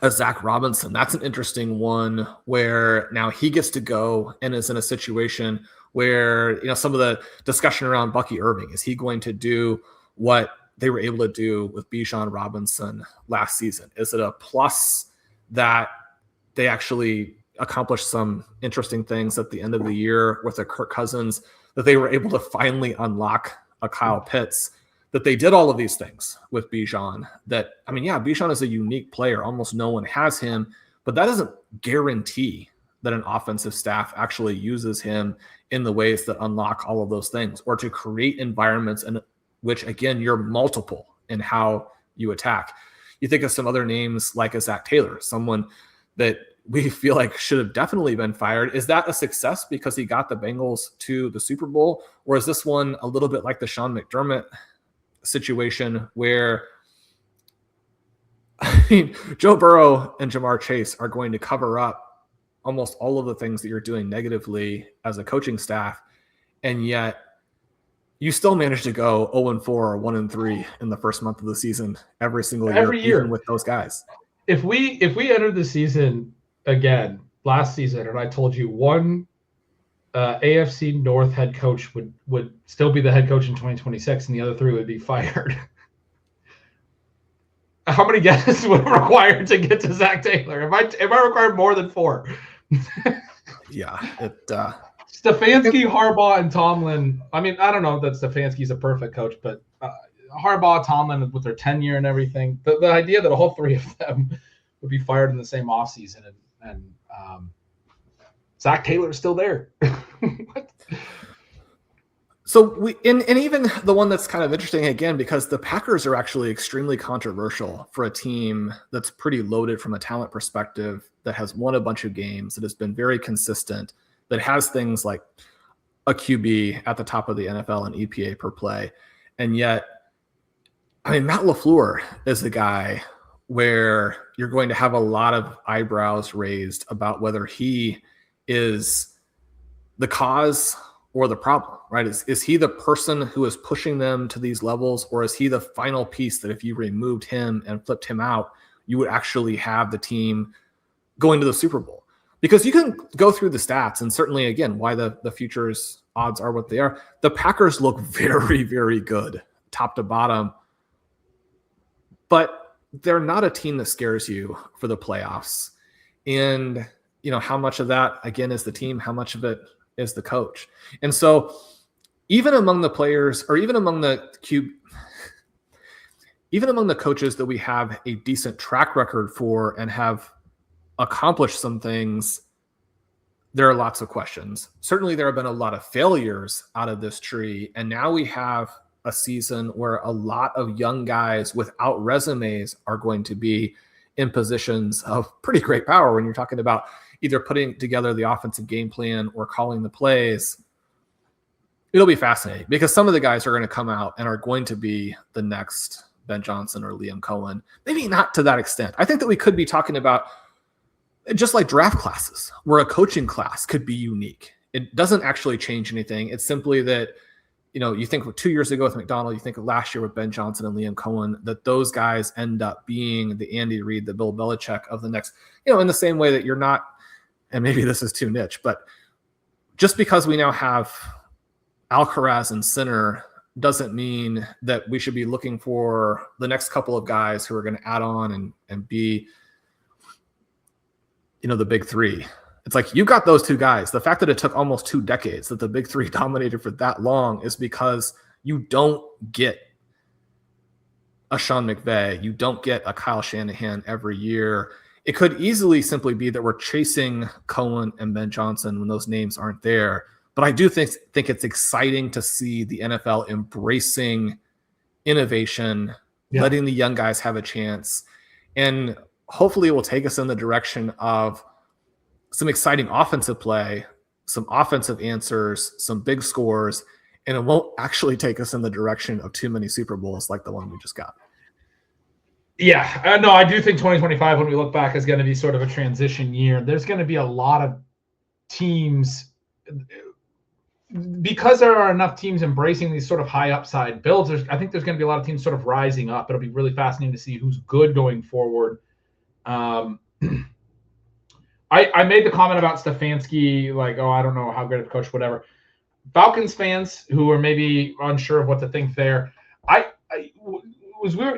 Zach Robinson, that's an interesting one where now he gets to go and is in a situation where, some of the discussion around Bucky Irving, is he going to do what they were able to do with Bijan Robinson last season? Is it a plus that they actually accomplished some interesting things at the end of the year with a Kirk Cousins, that they were able to finally unlock a Kyle Pitts, that they did all of these things with Bijan? Bijan is a unique player. Almost no one has him, but that doesn't guarantee that an offensive staff actually uses him in the ways that unlock all of those things, or to create environments in which, again, you're multiple in how you attack. You think of some other names like a Zach Taylor, someone that we feel like should have definitely been fired. Is that a success because he got the Bengals to the Super Bowl? Or is this one a little bit like the Sean McDermott situation where Joe Burrow and Jamar Chase are going to cover up almost all of the things that you're doing negatively as a coaching staff, and yet you still manage to go 0-4 or 1-3 in the first month of the season every single year, even with those guys. If we entered the season again last season, and I told you one AFC North head coach would still be the head coach in 2026, and the other three would be fired, how many guesses would it require to get to Zach Taylor? Am I required more than 4? Yeah, Stefanski, Harbaugh, and Tomlin. I mean, I don't know that Stefanski's a perfect coach, but Harbaugh, Tomlin, with their tenure and everything, the idea that all three of them would be fired in the same offseason, and Zach Taylor is still there. What? So even the one that's kind of interesting, again, because the Packers are actually extremely controversial for a team that's pretty loaded from a talent perspective, that has won a bunch of games, that has been very consistent, that has things like a QB at the top of the NFL and EPA per play. And yet, Matt LaFleur is the guy where you're going to have a lot of eyebrows raised about whether he is the cause or the problem, right? Is he the person who is pushing them to these levels, or is he the final piece that if you removed him and flipped him out, you would actually have the team going to the Super Bowl? Because you can go through the stats, and certainly, again, why the futures odds are what they are. The Packers look very, very good top to bottom, but they're not a team that scares you for the playoffs. And, how much of that, again, is the team? How much of it is the coach? And so even among the players, or even among the coaches that we have a decent track record for and have accomplished some things, there are lots of questions. Certainly there have been a lot of failures out of this tree. And now we have a season where a lot of young guys without resumes are going to be in positions of pretty great power when you're talking about either putting together the offensive game plan or calling the plays. It'll be fascinating because some of the guys are going to come out and are going to be the next Ben Johnson or Liam Cohen. Maybe not to that extent. I think that we could be talking about just like draft classes, where a coaching class could be unique. It doesn't actually change anything. It's simply that, you think of 2 years ago with McDonald, you think of last year with Ben Johnson and Liam Cohen, that those guys end up being the Andy Reid, the Bill Belichick of the next, in the same way that you're not, and maybe this is too niche, but just because we now have Alcaraz and Sinner doesn't mean that we should be looking for the next couple of guys who are going to add on and be, the big three. It's like, you got those two guys. The fact that it took almost 2 decades that the big three dominated for that long is because you don't get a Sean McVay. You don't get a Kyle Shanahan every year. It could easily simply be that we're chasing Cohen and Ben Johnson when those names aren't there. But I do think it's exciting to see the NFL embracing innovation, letting the young guys have a chance. And hopefully it will take us in the direction of some exciting offensive play, some offensive answers, some big scores, and it won't actually take us in the direction of too many Super Bowls like the one we just got. Yeah, no, I do think 2025, when we look back, is going to be sort of a transition year. There's going to be a lot of teams, because there are enough teams embracing these sort of high upside builds. I think there's going to be a lot of teams sort of rising up. It'll be really fascinating to see who's good going forward. I made the comment about Stefanski, like, oh, I don't know how good of a coach, whatever. Falcons fans who are maybe unsure of what to think there,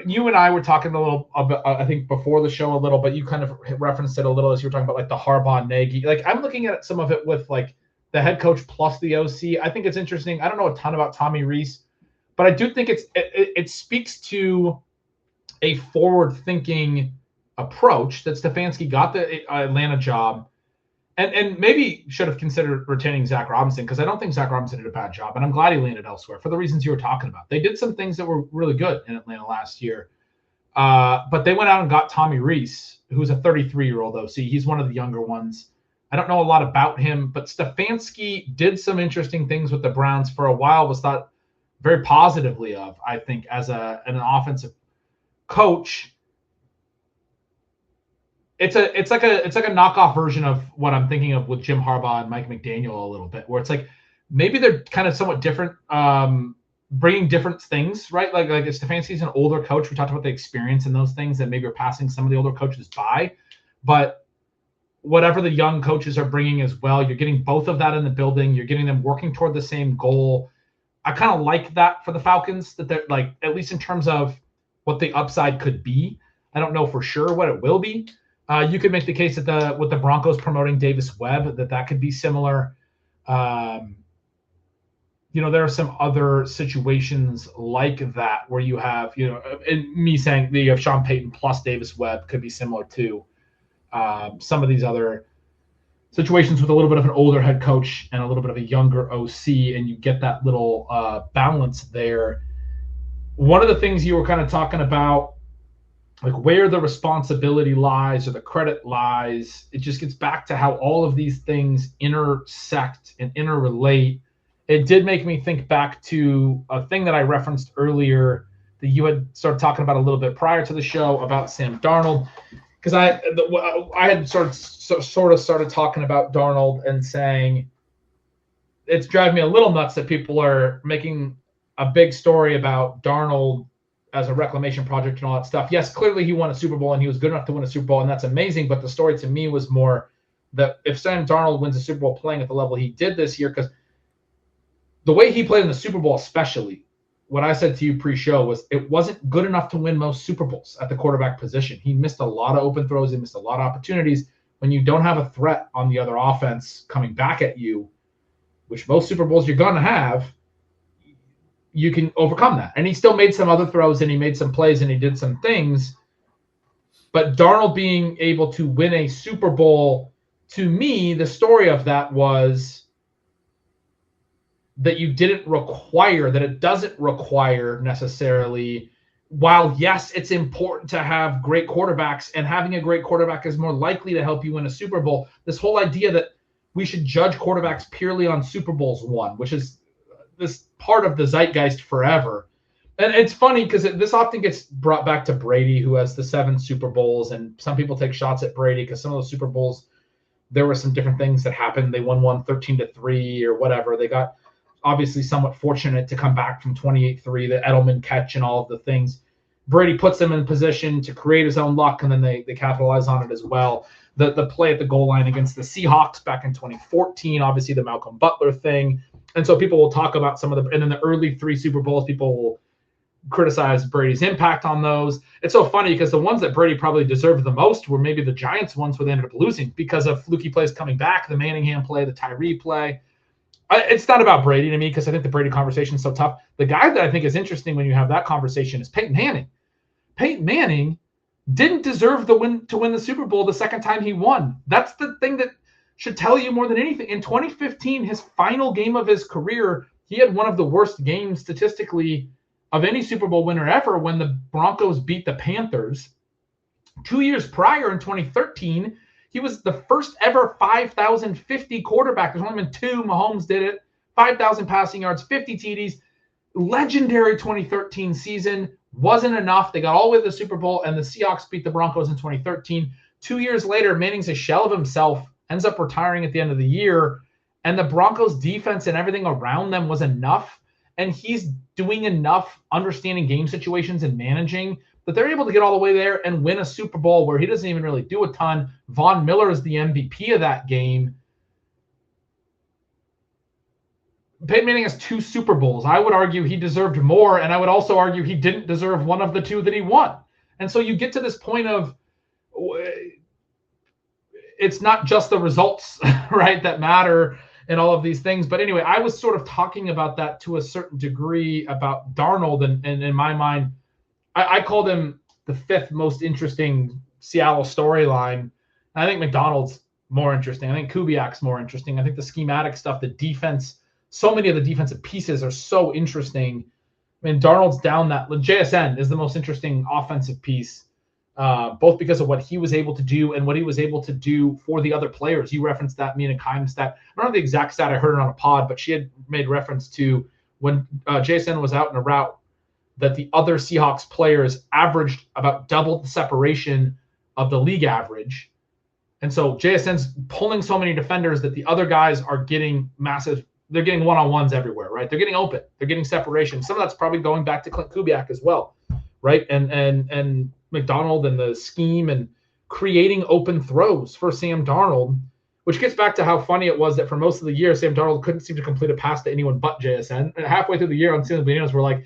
you and I were talking a little about, I think before the show a little, but you kind of referenced it a little as you were talking about like the Harbaugh Nagy. Like, I'm looking at some of it with like the head coach plus the OC. I think it's interesting. I don't know a ton about Tommy Rees, but I do think it speaks to a forward-thinking approach that Stefanski got the Atlanta job, and maybe should have considered retaining Zach Robinson, because I don't think Zach Robinson did a bad job, and I'm glad he landed elsewhere for the reasons you were talking about. They did some things that were really good in Atlanta last year, but they went out and got Tommy Rees, who's a 33-year-old OC. He's one of the younger ones. I don't know a lot about him, but Stefanski did some interesting things with the Browns for a while, was thought very positively of, I think, as an offensive coach. It's like a knockoff version of what I'm thinking of with Jim Harbaugh and Mike McDaniel a little bit, where it's like maybe they're kind of somewhat different, bringing different things, right? Like if Stefanski's an older coach, we talked about the experience and those things that maybe are passing some of the older coaches by, but whatever the young coaches are bringing as well, you're getting both of that in the building. You're getting them working toward the same goal. I kind of like that for the Falcons, that they're like, at least in terms of what the upside could be. I don't know for sure what it will be. You could make the case that with the Broncos promoting Davis Webb, that could be similar. There are some other situations like that where you have, and me saying that you have Sean Payton plus Davis Webb could be similar to some of these other situations with a little bit of an older head coach and a little bit of a younger OC, and you get that little balance there. One of the things you were kind of talking about, like where the responsibility lies or the credit lies, it just gets back to how all of these things intersect and interrelate. It did make me think back to a thing that I referenced earlier that you had started talking about a little bit prior to the show about Sam Darnold, because I had sort of started talking about Darnold and saying it's driving me a little nuts that people are making a big story about Darnold as a reclamation project and all that stuff. Yes, clearly he won a Super Bowl and he was good enough to win a Super Bowl, and that's amazing. But the story to me was more that if Sam Darnold wins a Super Bowl playing at the level he did this year, because the way he played in the Super Bowl, especially, what I said to you pre-show was it wasn't good enough to win most Super Bowls at the quarterback position. He missed a lot of open throws. He missed a lot of opportunities. When you don't have a threat on the other offense coming back at you, which most Super Bowls you're going to have, you can overcome that. And he still made some other throws, and he made some plays, and he did some things. But Darnold being able to win a Super Bowl, to me, the story of that was that you didn't require, that it doesn't require necessarily, while yes, it's important to have great quarterbacks, and having a great quarterback is more likely to help you win a Super Bowl. This whole idea that we should judge quarterbacks purely on Super Bowls won, which is this part of the zeitgeist forever. And it's funny because this often gets brought back to Brady, who has the 7 Super Bowls, and some people take shots at Brady because some of those Super Bowls, there were some different things that happened. They won one 13-3 or whatever. They got obviously somewhat fortunate to come back from 28-3, the Edelman catch and all of the things. Brady puts them in position to create his own luck, and then they capitalize on it as well. The play at the goal line against the Seahawks back in 2014, obviously the Malcolm Butler thing. And so people will talk about some of and then the early 3 Super Bowls, people will criticize Brady's impact on those. It's so funny because the ones that Brady probably deserved the most were maybe the Giants ones where they ended up losing because of fluky plays coming back, the Manningham play, the Tyree play. It's not about Brady to me because I think the Brady conversation is so tough. The guy that I think is interesting when you have that conversation is Peyton Manning, Peyton Manning didn't deserve to win the Super Bowl the second time he won. That's the thing that should tell you more than anything. In 2015, his final game of his career, he had one of the worst games statistically of any Super Bowl winner ever when the Broncos beat the Panthers. 2 years prior, in 2013, he was the first ever 5,050 quarterback. There's only been two. Mahomes did it. 5,000 passing yards, 50 TDs. Legendary 2013 season. Wasn't enough. They got all the way to the Super Bowl, and the Seahawks beat the Broncos in 2013. 2 years later, Manning's a shell of himself, ends up retiring at the end of the year, and the Broncos defense and everything around them was enough, and he's doing enough understanding game situations and managing that they're able to get all the way there and win a Super Bowl where he doesn't even really do a ton. Von Miller is the MVP of that game. Peyton Manning has 2 Super Bowls. I would argue he deserved more, and I would also argue he didn't deserve one of the 2 that he won. And so you get to this point of it's not just the results, right, that matter and all of these things. But anyway, I was sort of talking about that to a certain degree about Darnold, and in my mind, I called him the 5th most interesting Seattle storyline. I think McDonald's more interesting. I think Kubiak's more interesting. I think the schematic stuff, the defense, so many of the defensive pieces are so interesting. I mean, Darnold's down that. JSN is the most interesting offensive piece, both because of what he was able to do and what he was able to do for the other players. You referenced that Mina Kimes stat. I don't know the exact stat. I heard it on a pod, but she had made reference to when JSN was out in a route that the other Seahawks players averaged about double the separation of the league average. And so JSN's pulling so many defenders that the other guys are getting massive. They're getting one-on-ones everywhere, right? They're getting open. They're getting separation. Some of that's probably going back to Clint Kubiak as well, right? And McDonald and the scheme and creating open throws for Sam Darnold, which gets back to how funny it was that for most of the year, Sam Darnold couldn't seem to complete a pass to anyone but JSN. And halfway through the year on Stealing Bananas, we're like,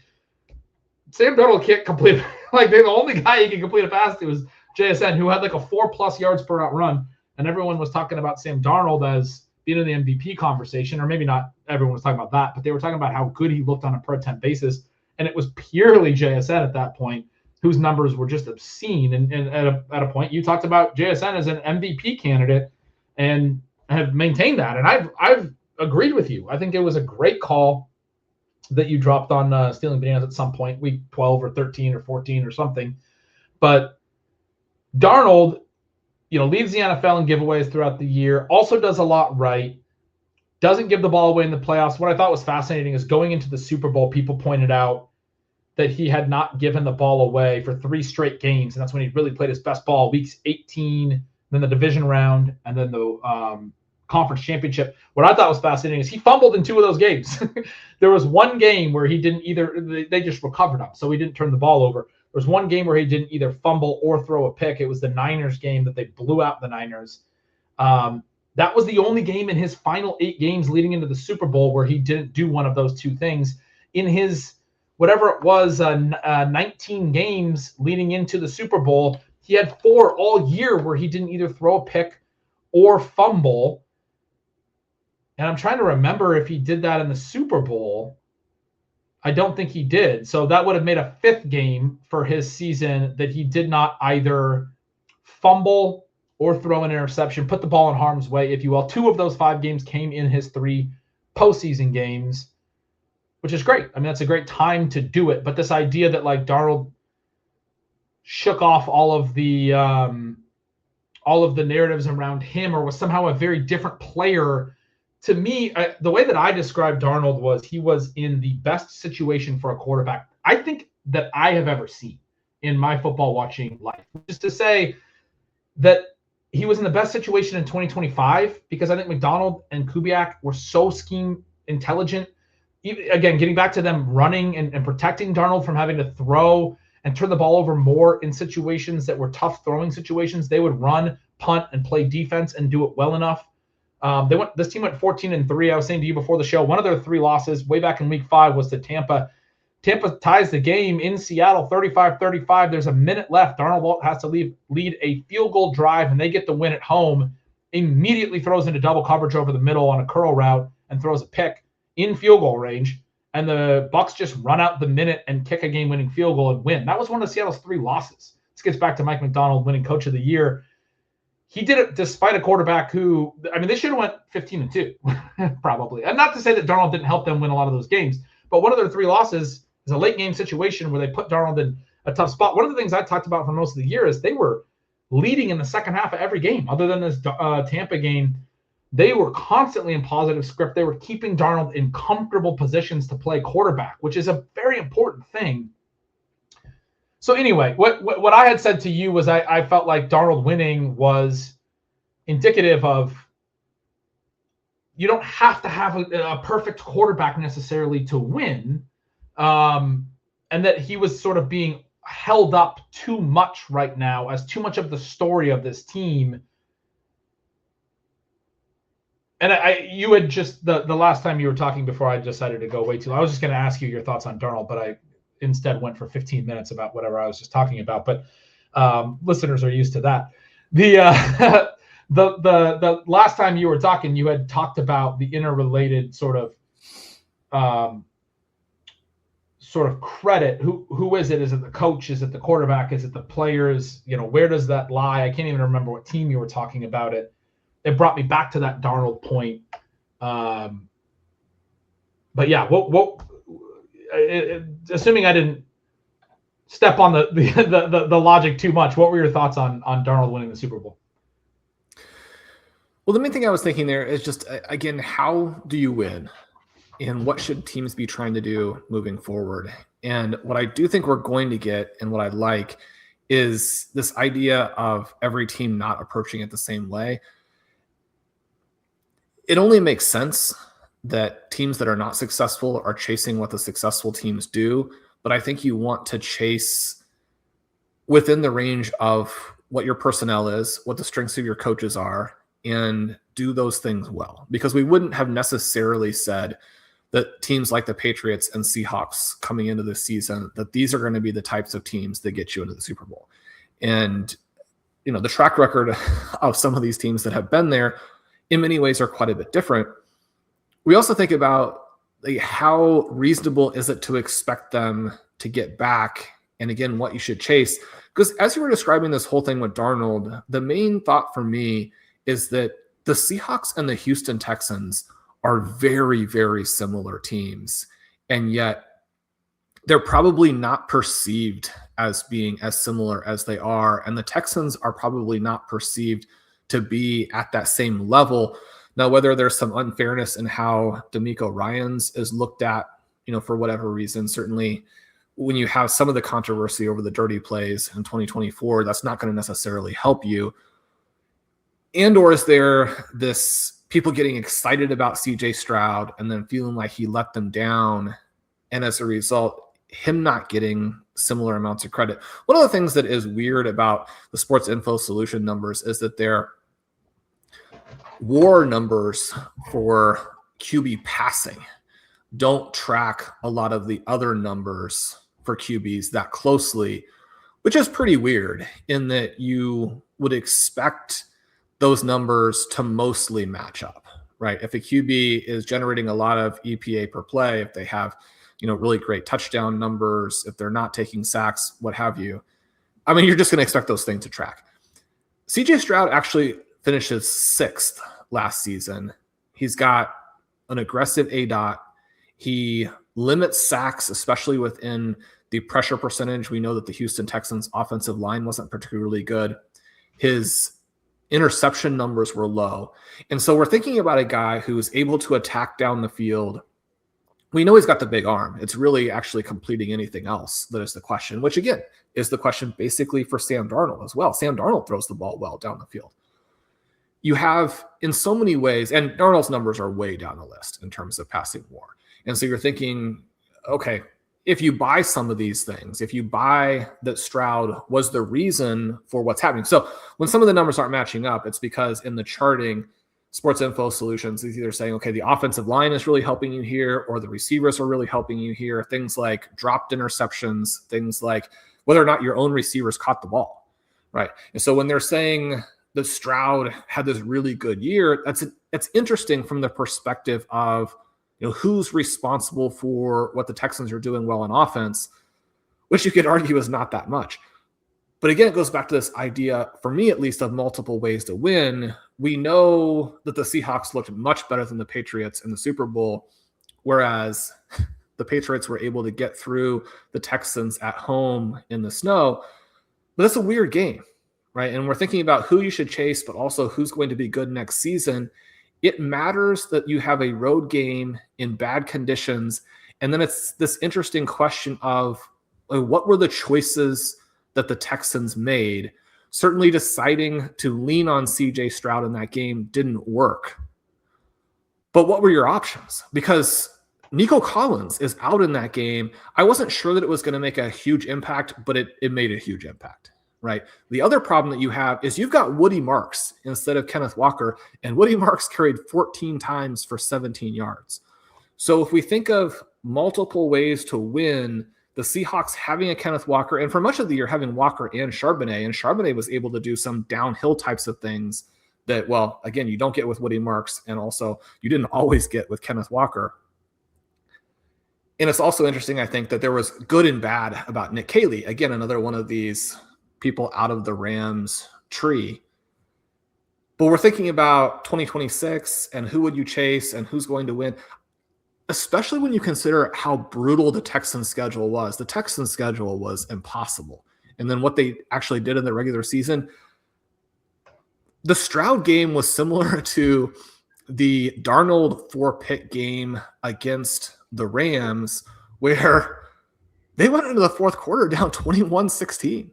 Sam Darnold can't complete like the only guy he can complete a pass to is JSN, who had like a 4+ yards per route run, and everyone was talking about Sam Darnold as being in the MVP conversation, or maybe not everyone was talking about that, but they were talking about how good he looked on a per attempt basis, and it was purely JSN at that point, whose numbers were just obscene. And at a point, you talked about JSN as an MVP candidate, and have maintained that, and I've agreed with you. I think it was a great call that you dropped on Stealing Bananas at some point, week 12 or 13 or 14 or something. But Darnold, leads the NFL in giveaways throughout the year, also does a lot right, doesn't give the ball away in the playoffs. What I thought was fascinating is going into the Super Bowl, people pointed out that he had not given the ball away for 3 straight games, and that's when he really played his best ball, weeks 18, then the division round, and then the conference championship. What I thought was fascinating is he fumbled in 2 of those games. There was one game where he didn't either, they just recovered him, so he didn't turn the ball over. There was one game where he didn't either fumble or throw a pick. It was the Niners game that they blew out the Niners. That was the only game in his final 8 games leading into the Super Bowl where he didn't do one of those 2 things. In his, whatever it was, 19 games leading into the Super Bowl, he had 4 all year where he didn't either throw a pick or fumble. And I'm trying to remember if he did that in the Super Bowl. I don't think he did. So that would have made a 5th game for his season that he did not either fumble or throw an interception, put the ball in harm's way, if you will. 2 of those 5 games came in his 3 postseason games, which is great. I mean, that's a great time to do it. But this idea that like Darnold shook off all of the narratives around him or was somehow a very different player. To me, the way that I described Darnold was he was in the best situation for a quarterback I think that I have ever seen in my football watching life. Just to say that he was in the best situation in 2025 because I think McDonald and Kubiak were so scheme intelligent. Again, getting back to them running and protecting Darnold from having to throw and turn the ball over more in situations that were tough throwing situations. They would run, punt, and play defense and do it well enough. This team went 14-3. I was saying to you before the show, one of their 3 losses way back in week 5 was to Tampa. Tampa ties the game in Seattle 35-35. There's a minute left. Darnold has to lead a field goal drive, and they get the win at home. Immediately throws into double coverage over the middle on a curl route and throws a pick in field goal range. and the Bucs just run out the minute and kick a game-winning field goal and win. That was one of Seattle's 3 losses. This gets back to Mike Macdonald winning Coach of the Year. He did it despite a quarterback who, I mean, they should have went 15-2, probably. And not to say that Darnold didn't help them win a lot of those games, but one of their 3 losses is a late game situation where they put Darnold in a tough spot. One of the things I talked about for most of the year is they were leading in the second half of every game, other than this Tampa game. They were constantly in positive script. They were keeping Darnold in comfortable positions to play quarterback, which is a very important thing. So anyway, what I had said to you was I felt like Darnold winning was indicative of you don't have to have a perfect quarterback necessarily to win, and that he was sort of being held up too much right now as too much of the story of this team. And you had just the last time you were talking before I decided to go way too long. I was just going to ask you your thoughts on Darnold, but I instead went for 15 minutes about whatever I was just talking about. But listeners are used to that. The last time you were talking, you had talked about the interrelated sort of credit. Who is it? Is it the coach? Is it the quarterback? Is it the players? Where does that lie? I can't even remember what team you were talking about it. It brought me back to that Darnold point. But yeah, assuming I didn't step on the logic too much, what were your thoughts on Darnold winning the Super Bowl? Well, the main thing I was thinking there is just, again, how do you win? And what should teams be trying to do moving forward? And what I do think we're going to get, and what I like, is this idea of every team not approaching it the same way. It only makes sense that teams that are not successful are chasing what the successful teams do. But I think you want to chase within the range of what your personnel is, what the strengths of your coaches are, and do those things well. Because we wouldn't have necessarily said that teams like the Patriots and Seahawks coming into this season, that these are going to be the types of teams that get you into the Super Bowl. And, the track record of some of these teams that have been there in many ways are quite a bit different. We also think about how reasonable is it to expect them to get back, and again, what you should chase. Because as you were describing this whole thing with Darnold, the main thought for me is that the Seahawks and the Houston Texans are very, very similar teams, and yet they're probably not perceived as being as similar as they are, and the Texans are probably not perceived to be at that same level. Now, whether there's some unfairness in how DeMeco Ryans is looked at, for whatever reason, certainly when you have some of the controversy over the dirty plays in 2024, that's not going to necessarily help you. And or is there this people getting excited about CJ Stroud and then feeling like he let them down, and as a result, him not getting similar amounts of credit? One of the things that is weird about the Sports Info Solution numbers is that their WAR numbers for QB passing don't track a lot of the other numbers for QBs that closely, which is pretty weird in that you would expect those numbers to mostly match up, right? If a QB is generating a lot of EPA per play, if they have, really great touchdown numbers, if they're not taking sacks, what have you, you're just going to expect those things to track. CJ Stroud actually finishes 6th last season. He's got an aggressive ADOT. He limits sacks, especially within the pressure percentage. We know that the Houston Texans offensive line wasn't particularly good. His interception numbers were low. And so we're thinking about a guy who is able to attack down the field. We know he's got the big arm. It's really actually completing anything else that is the question, which again is the question basically for Sam Darnold as well. Sam Darnold throws the ball well down the field. You have in so many ways, and Darnold's numbers are way down the list in terms of passing WAR. And so you're thinking, okay, if you buy some of these things, if you buy that Stroud was the reason for what's happening. So when some of the numbers aren't matching up, it's because in the charting, Sports Info Solutions is either saying, okay, the offensive line is really helping you here, or the receivers are really helping you here. Things like dropped interceptions, things like whether or not your own receivers caught the ball, right? And so when they're saying that Stroud had this really good year, it's interesting from the perspective of, who's responsible for what the Texans are doing well on offense, which you could argue is not that much. But again, it goes back to this idea, for me at least, of multiple ways to win. We know that the Seahawks looked much better than the Patriots in the Super Bowl, whereas the Patriots were able to get through the Texans at home in the snow. But that's a weird game, right? And we're thinking about who you should chase, but also who's going to be good next season. It matters that you have a road game in bad conditions. And then it's this interesting question of what were the choices that the Texans made? Certainly deciding to lean on CJ Stroud in that game didn't work. But what were your options? Because Nico Collins is out in that game. I wasn't sure that it was going to make a huge impact, but it made a huge impact, right? The other problem that you have is you've got Woody Marks instead of Kenneth Walker, and Woody Marks carried 14 times for 17 yards. So if we think of multiple ways to win, the Seahawks having a Kenneth Walker, and for much of the year having Walker and Charbonnet was able to do some downhill types of things that, well, again, you don't get with Woody Marks, and also you didn't always get with Kenneth Walker. And it's also interesting, I think, that there was good and bad about Nick Caley. Again, another one of these people out of the Rams tree. But we're thinking about 2026 and who would you chase and who's going to win, especially when you consider how brutal the Texans schedule was. The Texans schedule was impossible. And then what they actually did in the regular season, the Stroud game was similar to the Darnold 4-pick game against the Rams, where they went into the fourth quarter down 21-16,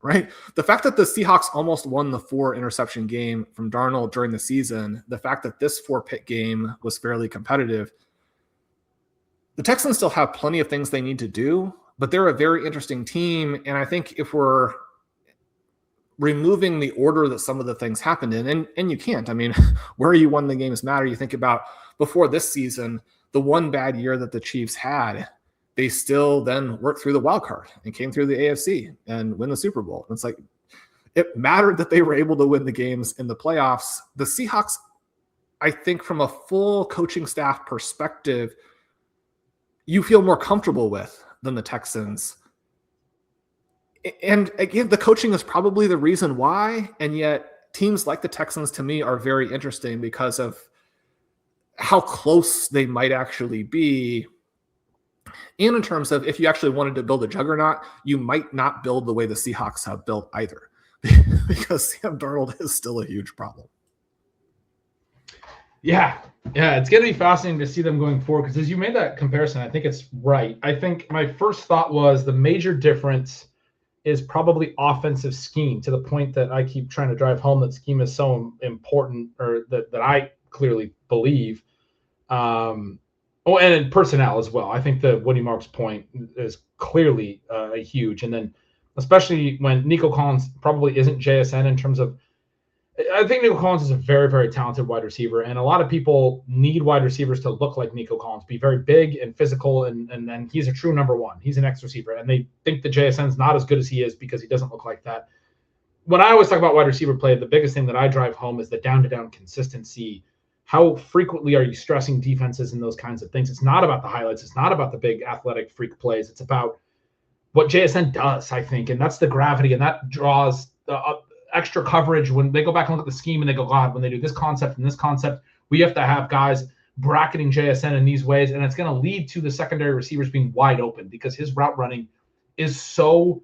right? The fact that the Seahawks almost won the 4-interception game from Darnold during the season, the fact that this 4-pick game was fairly competitive, the Texans still have plenty of things they need to do, but they're a very interesting team. And I think if we're removing the order that some of the things happened in, and you can't, I mean, where you won the games matter. You think about before this season, the one bad year that the Chiefs had, they still then worked through the wild card and came through the AFC and win the Super Bowl. And it's like, it mattered that they were able to win the games in the playoffs. The Seahawks, I think from a full coaching staff perspective, you feel more comfortable with than the Texans. And again, the coaching is probably the reason why. And yet teams like the Texans to me are very interesting because of how close they might actually be. And in terms of if you actually wanted to build a juggernaut, you might not build the way the Seahawks have built either, because Sam Darnold is still a huge problem. Yeah, it's going to be fascinating to see them going forward, because as you made that comparison, I think it's right. I think my first thought was the major difference is probably offensive scheme, to the point that I keep trying to drive home that scheme is so important, or that I clearly believe. And in personnel as well. I think the Woody Marks point is clearly huge. And then especially when Nico Collins probably isn't JSN in terms of, I think Nico Collins is a very, very talented wide receiver. And a lot of people need wide receivers to look like Nico Collins, be very big and physical. And he's a true number one. He's an X receiver. And they think the JSN's not as good as he is because he doesn't look like that. When I always talk about wide receiver play, the biggest thing that I drive home is the down-to-down consistency. How frequently are you stressing defenses and those kinds of things? It's not about the highlights. It's not about the big athletic freak plays. It's about what JSN does, I think. And that's the gravity. And that draws the extra coverage when they go back and look at the scheme and they go, God, when they do this concept and this concept, we have to have guys bracketing JSN in these ways. And it's going to lead to the secondary receivers being wide open, because his route running is so,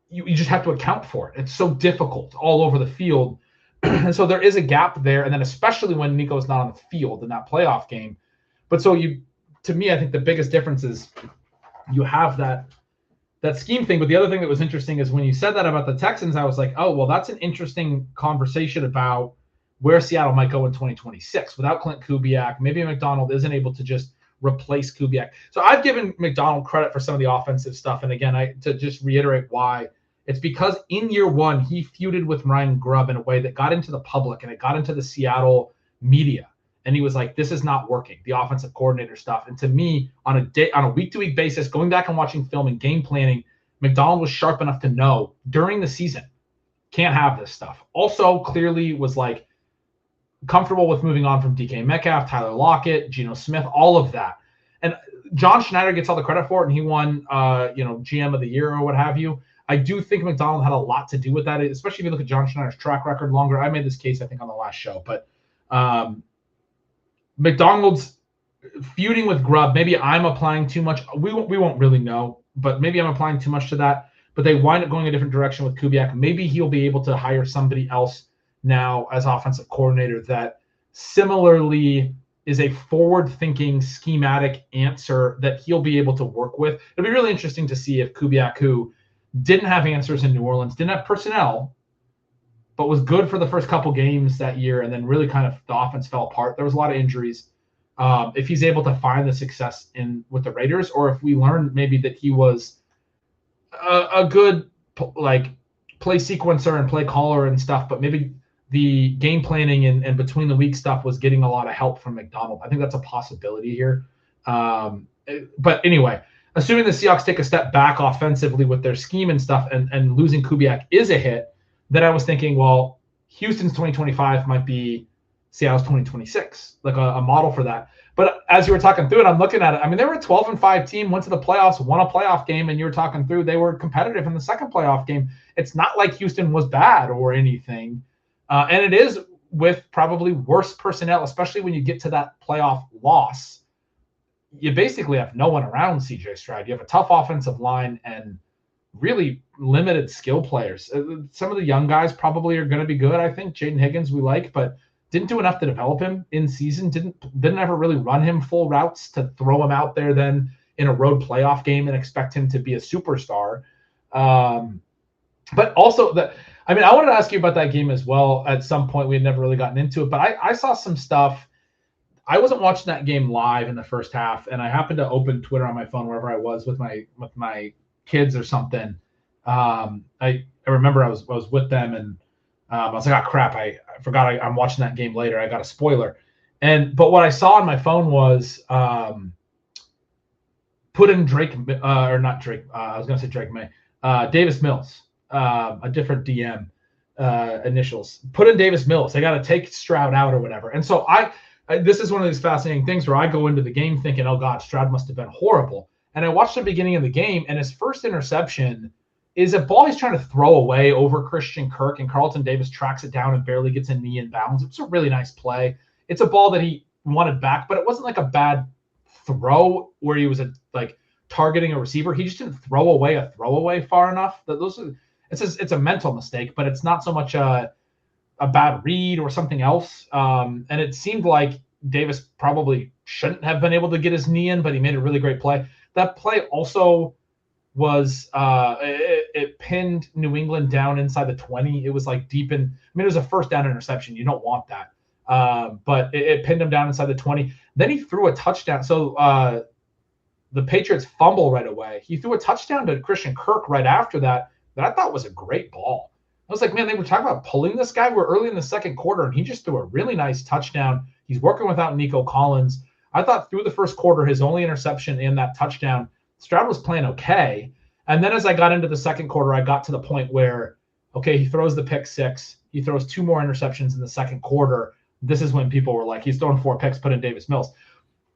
you just have to account for it. It's so difficult all over the field. And so there is a gap there. And then especially when Nico's not on the field in that playoff game. But so to me, I think the biggest difference is you have that scheme thing. But the other thing that was interesting is when you said that about the Texans, I was like, oh, well, that's an interesting conversation about where Seattle might go in 2026 without Clint Kubiak. Maybe McDonald isn't able to just replace Kubiak. So I've given McDonald credit for some of the offensive stuff. And again, to just reiterate why, it's because in year one, he feuded with Ryan Grubb in a way that got into the public and it got into the Seattle media. And he was like, this is not working, the offensive coordinator stuff. And to me, on a week-to-week basis, going back and watching film and game planning, McDonald was sharp enough to know during the season, can't have this stuff. Also, clearly was like, comfortable with moving on from DK Metcalf, Tyler Lockett, Geno Smith, all of that. And John Schneider gets all the credit for it, and he won, GM of the year or what have you. I do think McDonald had a lot to do with that, especially if you look at John Schneider's track record longer. I made this case, I think, on the last show. But McDonald's feuding with Grubb, maybe I'm applying too much. We won't really know, but maybe I'm applying too much to that. But they wind up going a different direction with Kubiak. Maybe he'll be able to hire somebody else now as offensive coordinator that similarly is a forward-thinking, schematic answer that he'll be able to work with. It'll be really interesting to see if Kubiak, who didn't have answers in New Orleans, didn't have personnel, but was good for the first couple games that year, and then really kind of the offense fell apart. There was a lot of injuries. If he's able to find the success with the Raiders, or if we learned maybe that he was a good play sequencer and play caller and stuff, but maybe the game planning and between the week stuff was getting a lot of help from McDonald. I think that's a possibility here. But anyway, assuming the Seahawks take a step back offensively with their scheme and stuff, and losing Kubiak is a hit, then I was thinking, well, Houston's 2025 might be Seattle's 2026, like a model for that. But as you were talking through it, I'm looking at it. I mean, they were a 12-5 team, went to the playoffs, won a playoff game, and you were talking through they were competitive in the second playoff game. It's not like Houston was bad or anything. And it is with probably worse personnel, especially when you get to that playoff loss. You basically have no one around CJ Stroud. You have a tough offensive line and really limited skill players. Some of the young guys probably are going to be good. I think Jaden Higgins we like, but didn't do enough to develop him in season. Didn't ever really run him full routes to throw him out there then in a road playoff game and expect him to be a superstar. But also I wanted to ask you about that game as well. At some point, we had never really gotten into it, but I saw some stuff. I wasn't watching that game live in the first half, and I happened to open Twitter on my phone wherever I was with my kids or something. I remember I was with them, and I was like, oh crap, I forgot I'm watching that game later. I got a spoiler. But what I saw on my phone was put in Drake, or not Drake. I was going to say Drake May. Davis Mills, a different DM initials. Put in Davis Mills. They got to take Stroud out or whatever. And so this is one of these fascinating things where I go into the game thinking, oh God, Stroud must have been horrible. And I watched the beginning of the game, and his first interception is a ball he's trying to throw away over Christian Kirk, and Carlton Davis tracks it down and barely gets a knee in bounds. It's a really nice play. It's a ball that he wanted back, but it wasn't like a bad throw where he was targeting a receiver. He just didn't throw away a throwaway far enough. It's a mental mistake, but it's not so much a bad read or something else. And it seemed like Davis probably shouldn't have been able to get his knee in, but he made a really great play. That play also was it pinned New England down inside the 20. It was deep in. It was a first down interception. You don't want that. But it pinned him down inside the 20. Then he threw a touchdown. So the Patriots fumble right away. He threw a touchdown to Christian Kirk right after that I thought was a great ball. I was like, man, they were talking about pulling this guy. We're early in the second quarter, and he just threw a really nice touchdown. He's working without Nico Collins. I thought through the first quarter, his only interception in that touchdown, Stroud was playing okay. And then as I got into the second quarter, I got to the point where, okay, he throws the pick six. He throws two more interceptions in the second quarter. This is when people were like, he's throwing 4 picks, put in Davis Mills.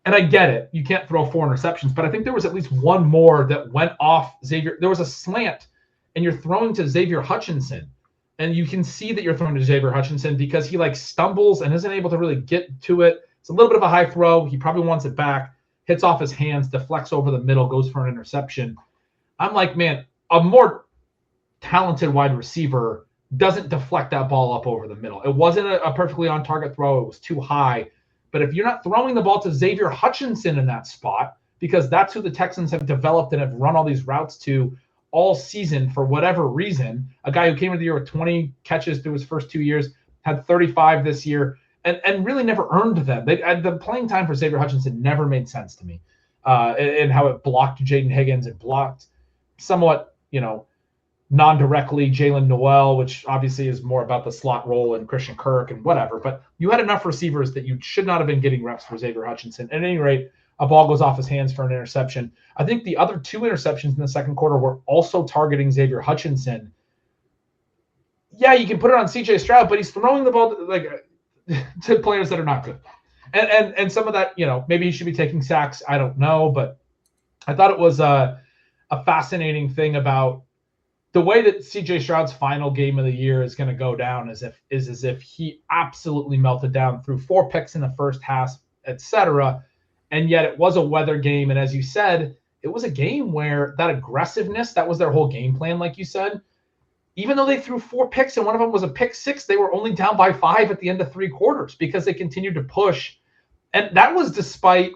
And I get it. You can't throw 4 interceptions, but I think there was at least one more that went off Xavier. There was a slant, and you're throwing to Xavier Hutchinson. And you can see that you're throwing to Xavier Hutchinson because he stumbles and isn't able to really get to it. It's a little bit of a high throw. He probably wants it back, hits off his hands, deflects over the middle, goes for an interception. I'm like, man, a more talented wide receiver doesn't deflect that ball up over the middle. It wasn't a perfectly on target throw. It was too high. But if you're not throwing the ball to Xavier Hutchinson in that spot, because that's who the Texans have developed and have run all these routes to all season for whatever reason, a guy who came into the year with 20 catches through his first 2 years, had 35 this year, and really never earned them. The playing time for Xavier Hutchinson never made sense to me, and how it blocked Jaden Higgins. It blocked somewhat, non-directly Jalen Noel, which obviously is more about the slot role and Christian Kirk and whatever. But you had enough receivers that you should not have been getting reps for Xavier Hutchinson. At any rate, a ball goes off his hands for an interception. I think the other 2 interceptions in the second quarter were also targeting Xavier Hutchinson. Yeah, you can put it on CJ Stroud, but he's throwing the ball to players that are not good. And some of that, maybe he should be taking sacks. I don't know, but I thought it was a fascinating thing about the way that CJ Stroud's final game of the year is going to go down is as if he absolutely melted down, through 4 picks in the first half, etc. And yet it was a weather game. And as you said, it was a game where that aggressiveness, that was their whole game plan, like you said. Even though they threw 4 picks and one of them was a pick 6, they were only down by 5 at the end of 3 quarters because they continued to push. And that was despite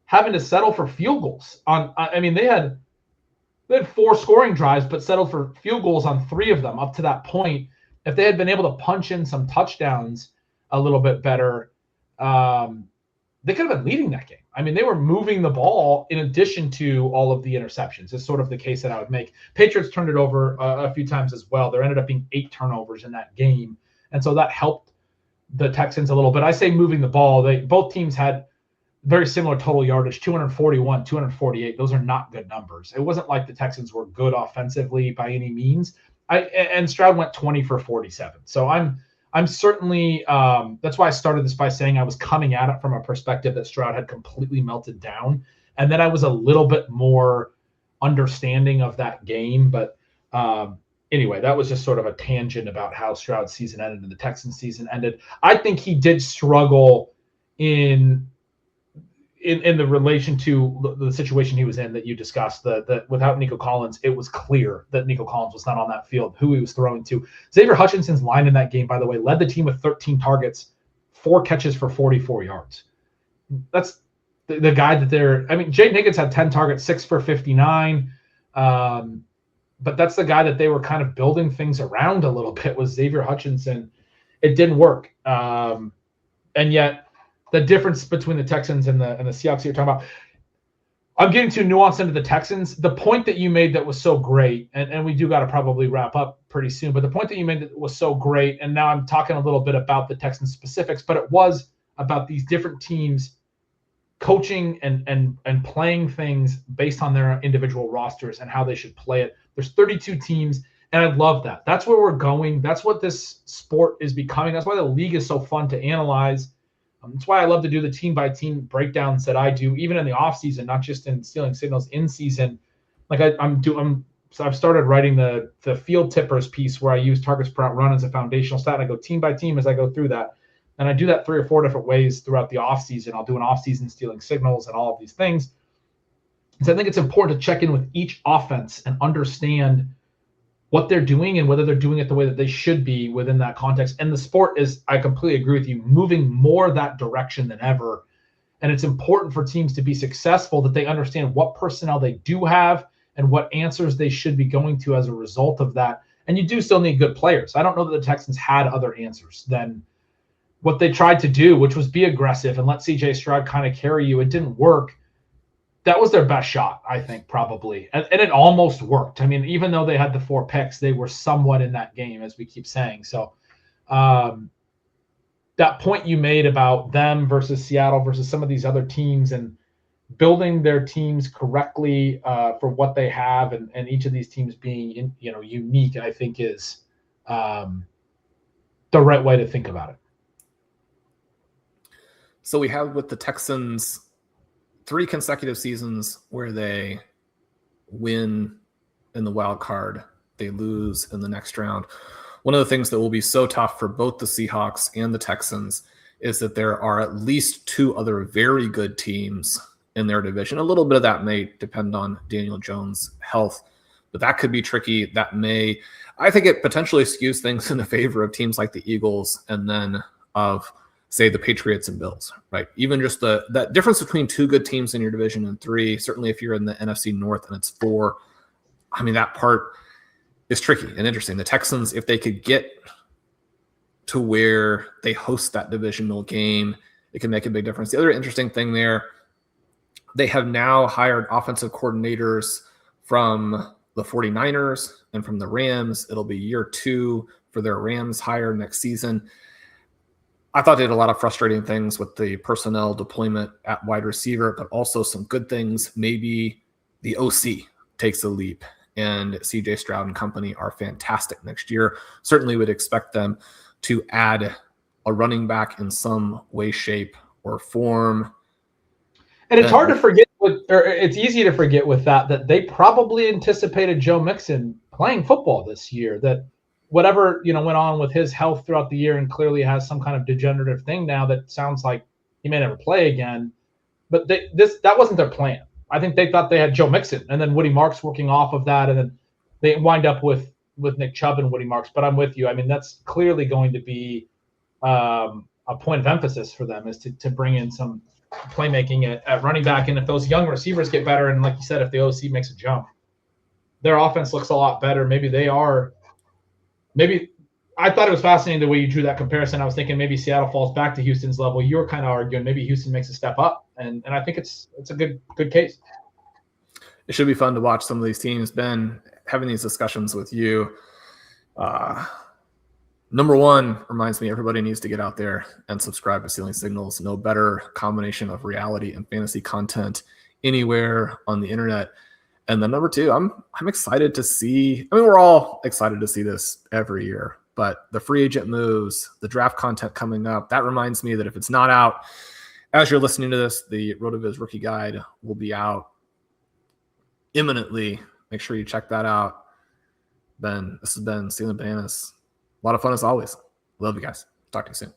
having to settle for field goals. They had 4 scoring drives, but settled for field goals on 3 of them up to that point. If they had been able to punch in some touchdowns a little bit better, they could have been leading that game. They were moving the ball in addition to all of the interceptions. It's sort of the case that I would make. Patriots turned it over a few times as well. There ended up being 8 turnovers in that game. And so that helped the Texans a little bit. I say moving the ball. Both teams had very similar total yardage, 241, 248. Those are not good numbers. It wasn't like the Texans were good offensively by any means. And Stroud went 20 for 47. So I'm certainly that's why I started this by saying I was coming at it from a perspective that Stroud had completely melted down. And then I was a little bit more understanding of that game. But anyway, that was just sort of a tangent about how Stroud's season ended and the Texans season ended. I think he did struggle in the relation to the situation he was in that you discussed, that without Nico Collins, it was clear that Nico Collins was not on that field, who he was throwing to. Xavier Hutchinson's line in that game, by the way, led the team with 13 targets, 4 catches for 44 yards. That's the guy that Jaden Higgins had 10 targets, 6 for 59. But that's the guy that they were kind of building things around a little bit, was Xavier Hutchinson. It didn't work. And yet, the difference between the Texans and the Seahawks you're talking about, I'm getting too nuanced into the Texans. The point that you made that was so great, and we do got to probably wrap up pretty soon, but the point that you made that was so great, and now I'm talking a little bit about the Texans specifics, but it was about these different teams coaching and playing things based on their individual rosters and how they should play it. There's 32 teams, and I love that. That's where we're going. That's what this sport is becoming. That's why the league is so fun to analyze. That's why I love to do the team-by-team breakdowns that I do, even in the off-season, not just in Stealing Signals in season. Like so I've started writing the field tippers piece where I use targets per out run as a foundational stat. And I go team by team as I go through that. And I do that 3 or 4 different ways throughout the off-season. I'll do an off-season Stealing Signals and all of these things. So I think it's important to check in with each offense and understand what they're doing and whether they're doing it the way that they should be within that context. And the sport is, I completely agree with you, moving more that direction than ever. And it's important for teams to be successful that they understand what personnel they do have and what answers they should be going to as a result of that. And you do still need good players. I don't know that the Texans had other answers than what they tried to do, which was be aggressive and let CJ Stroud kind of carry you. It didn't work. That was their best shot, I think, probably. And it almost worked. Even though they had the 4 picks, they were somewhat in that game, as we keep saying. So that point you made about them versus Seattle versus some of these other teams and building their teams correctly for what they have and each of these teams being unique, I think is the right way to think about it. So we have with the Texans 3 consecutive seasons where they win in the wild card, they lose in the next round. One of the things that will be so tough for both the Seahawks and the Texans is that there are at least 2 other very good teams in their division. A little bit of that may depend on Daniel Jones' health, but that could be tricky. I think it potentially skews things in the favor of teams like the Eagles and then of, say, the Patriots and Bills, right? Even just that difference between 2 good teams in your division and 3, certainly if you're in the NFC North and it's 4, that part is tricky and interesting. The Texans, if they could get to where they host that divisional game, it can make a big difference. The other interesting thing there, they have now hired offensive coordinators from the 49ers and from the Rams. It'll be year 2 for their Rams hire next season. I thought they did a lot of frustrating things with the personnel deployment at wide receiver, but also some good things. Maybe the OC takes a leap and CJ Stroud and company are fantastic next year. Certainly would expect them to add a running back in some way, shape, or form. And it's hard to forget, or it's easy to forget with that they probably anticipated Joe Mixon playing football this year, that whatever, went on with his health throughout the year and clearly has some kind of degenerative thing now that sounds like he may never play again. But that wasn't their plan. I think they thought they had Joe Mixon and then Woody Marks working off of that. And then they wind up with Nick Chubb and Woody Marks. But I'm with you. I mean, that's clearly going to be a point of emphasis for them, is to bring in some playmaking at running back. And if those young receivers get better, and like you said, if the OC makes a jump, their offense looks a lot better. Maybe I thought it was fascinating the way you drew that comparison. I was thinking maybe Seattle falls back to Houston's level. You were kind of arguing maybe Houston makes a step up, and I think it's a good case. It should be fun to watch some of these teams. Ben, having these discussions with you, number one, reminds me everybody needs to get out there and subscribe to Ceiling Signals. No better combination of reality and fantasy content anywhere on the internet. And then number two, I'm excited to see. I mean, we're all excited to see this every year, but the free agent moves, the draft content coming up, that reminds me that if it's not out as you're listening to this, the RotoViz rookie guide will be out imminently. Make sure you check that out. Ben, this has been Stealing Bananas. A lot of fun as always. Love you guys. Talk to you soon.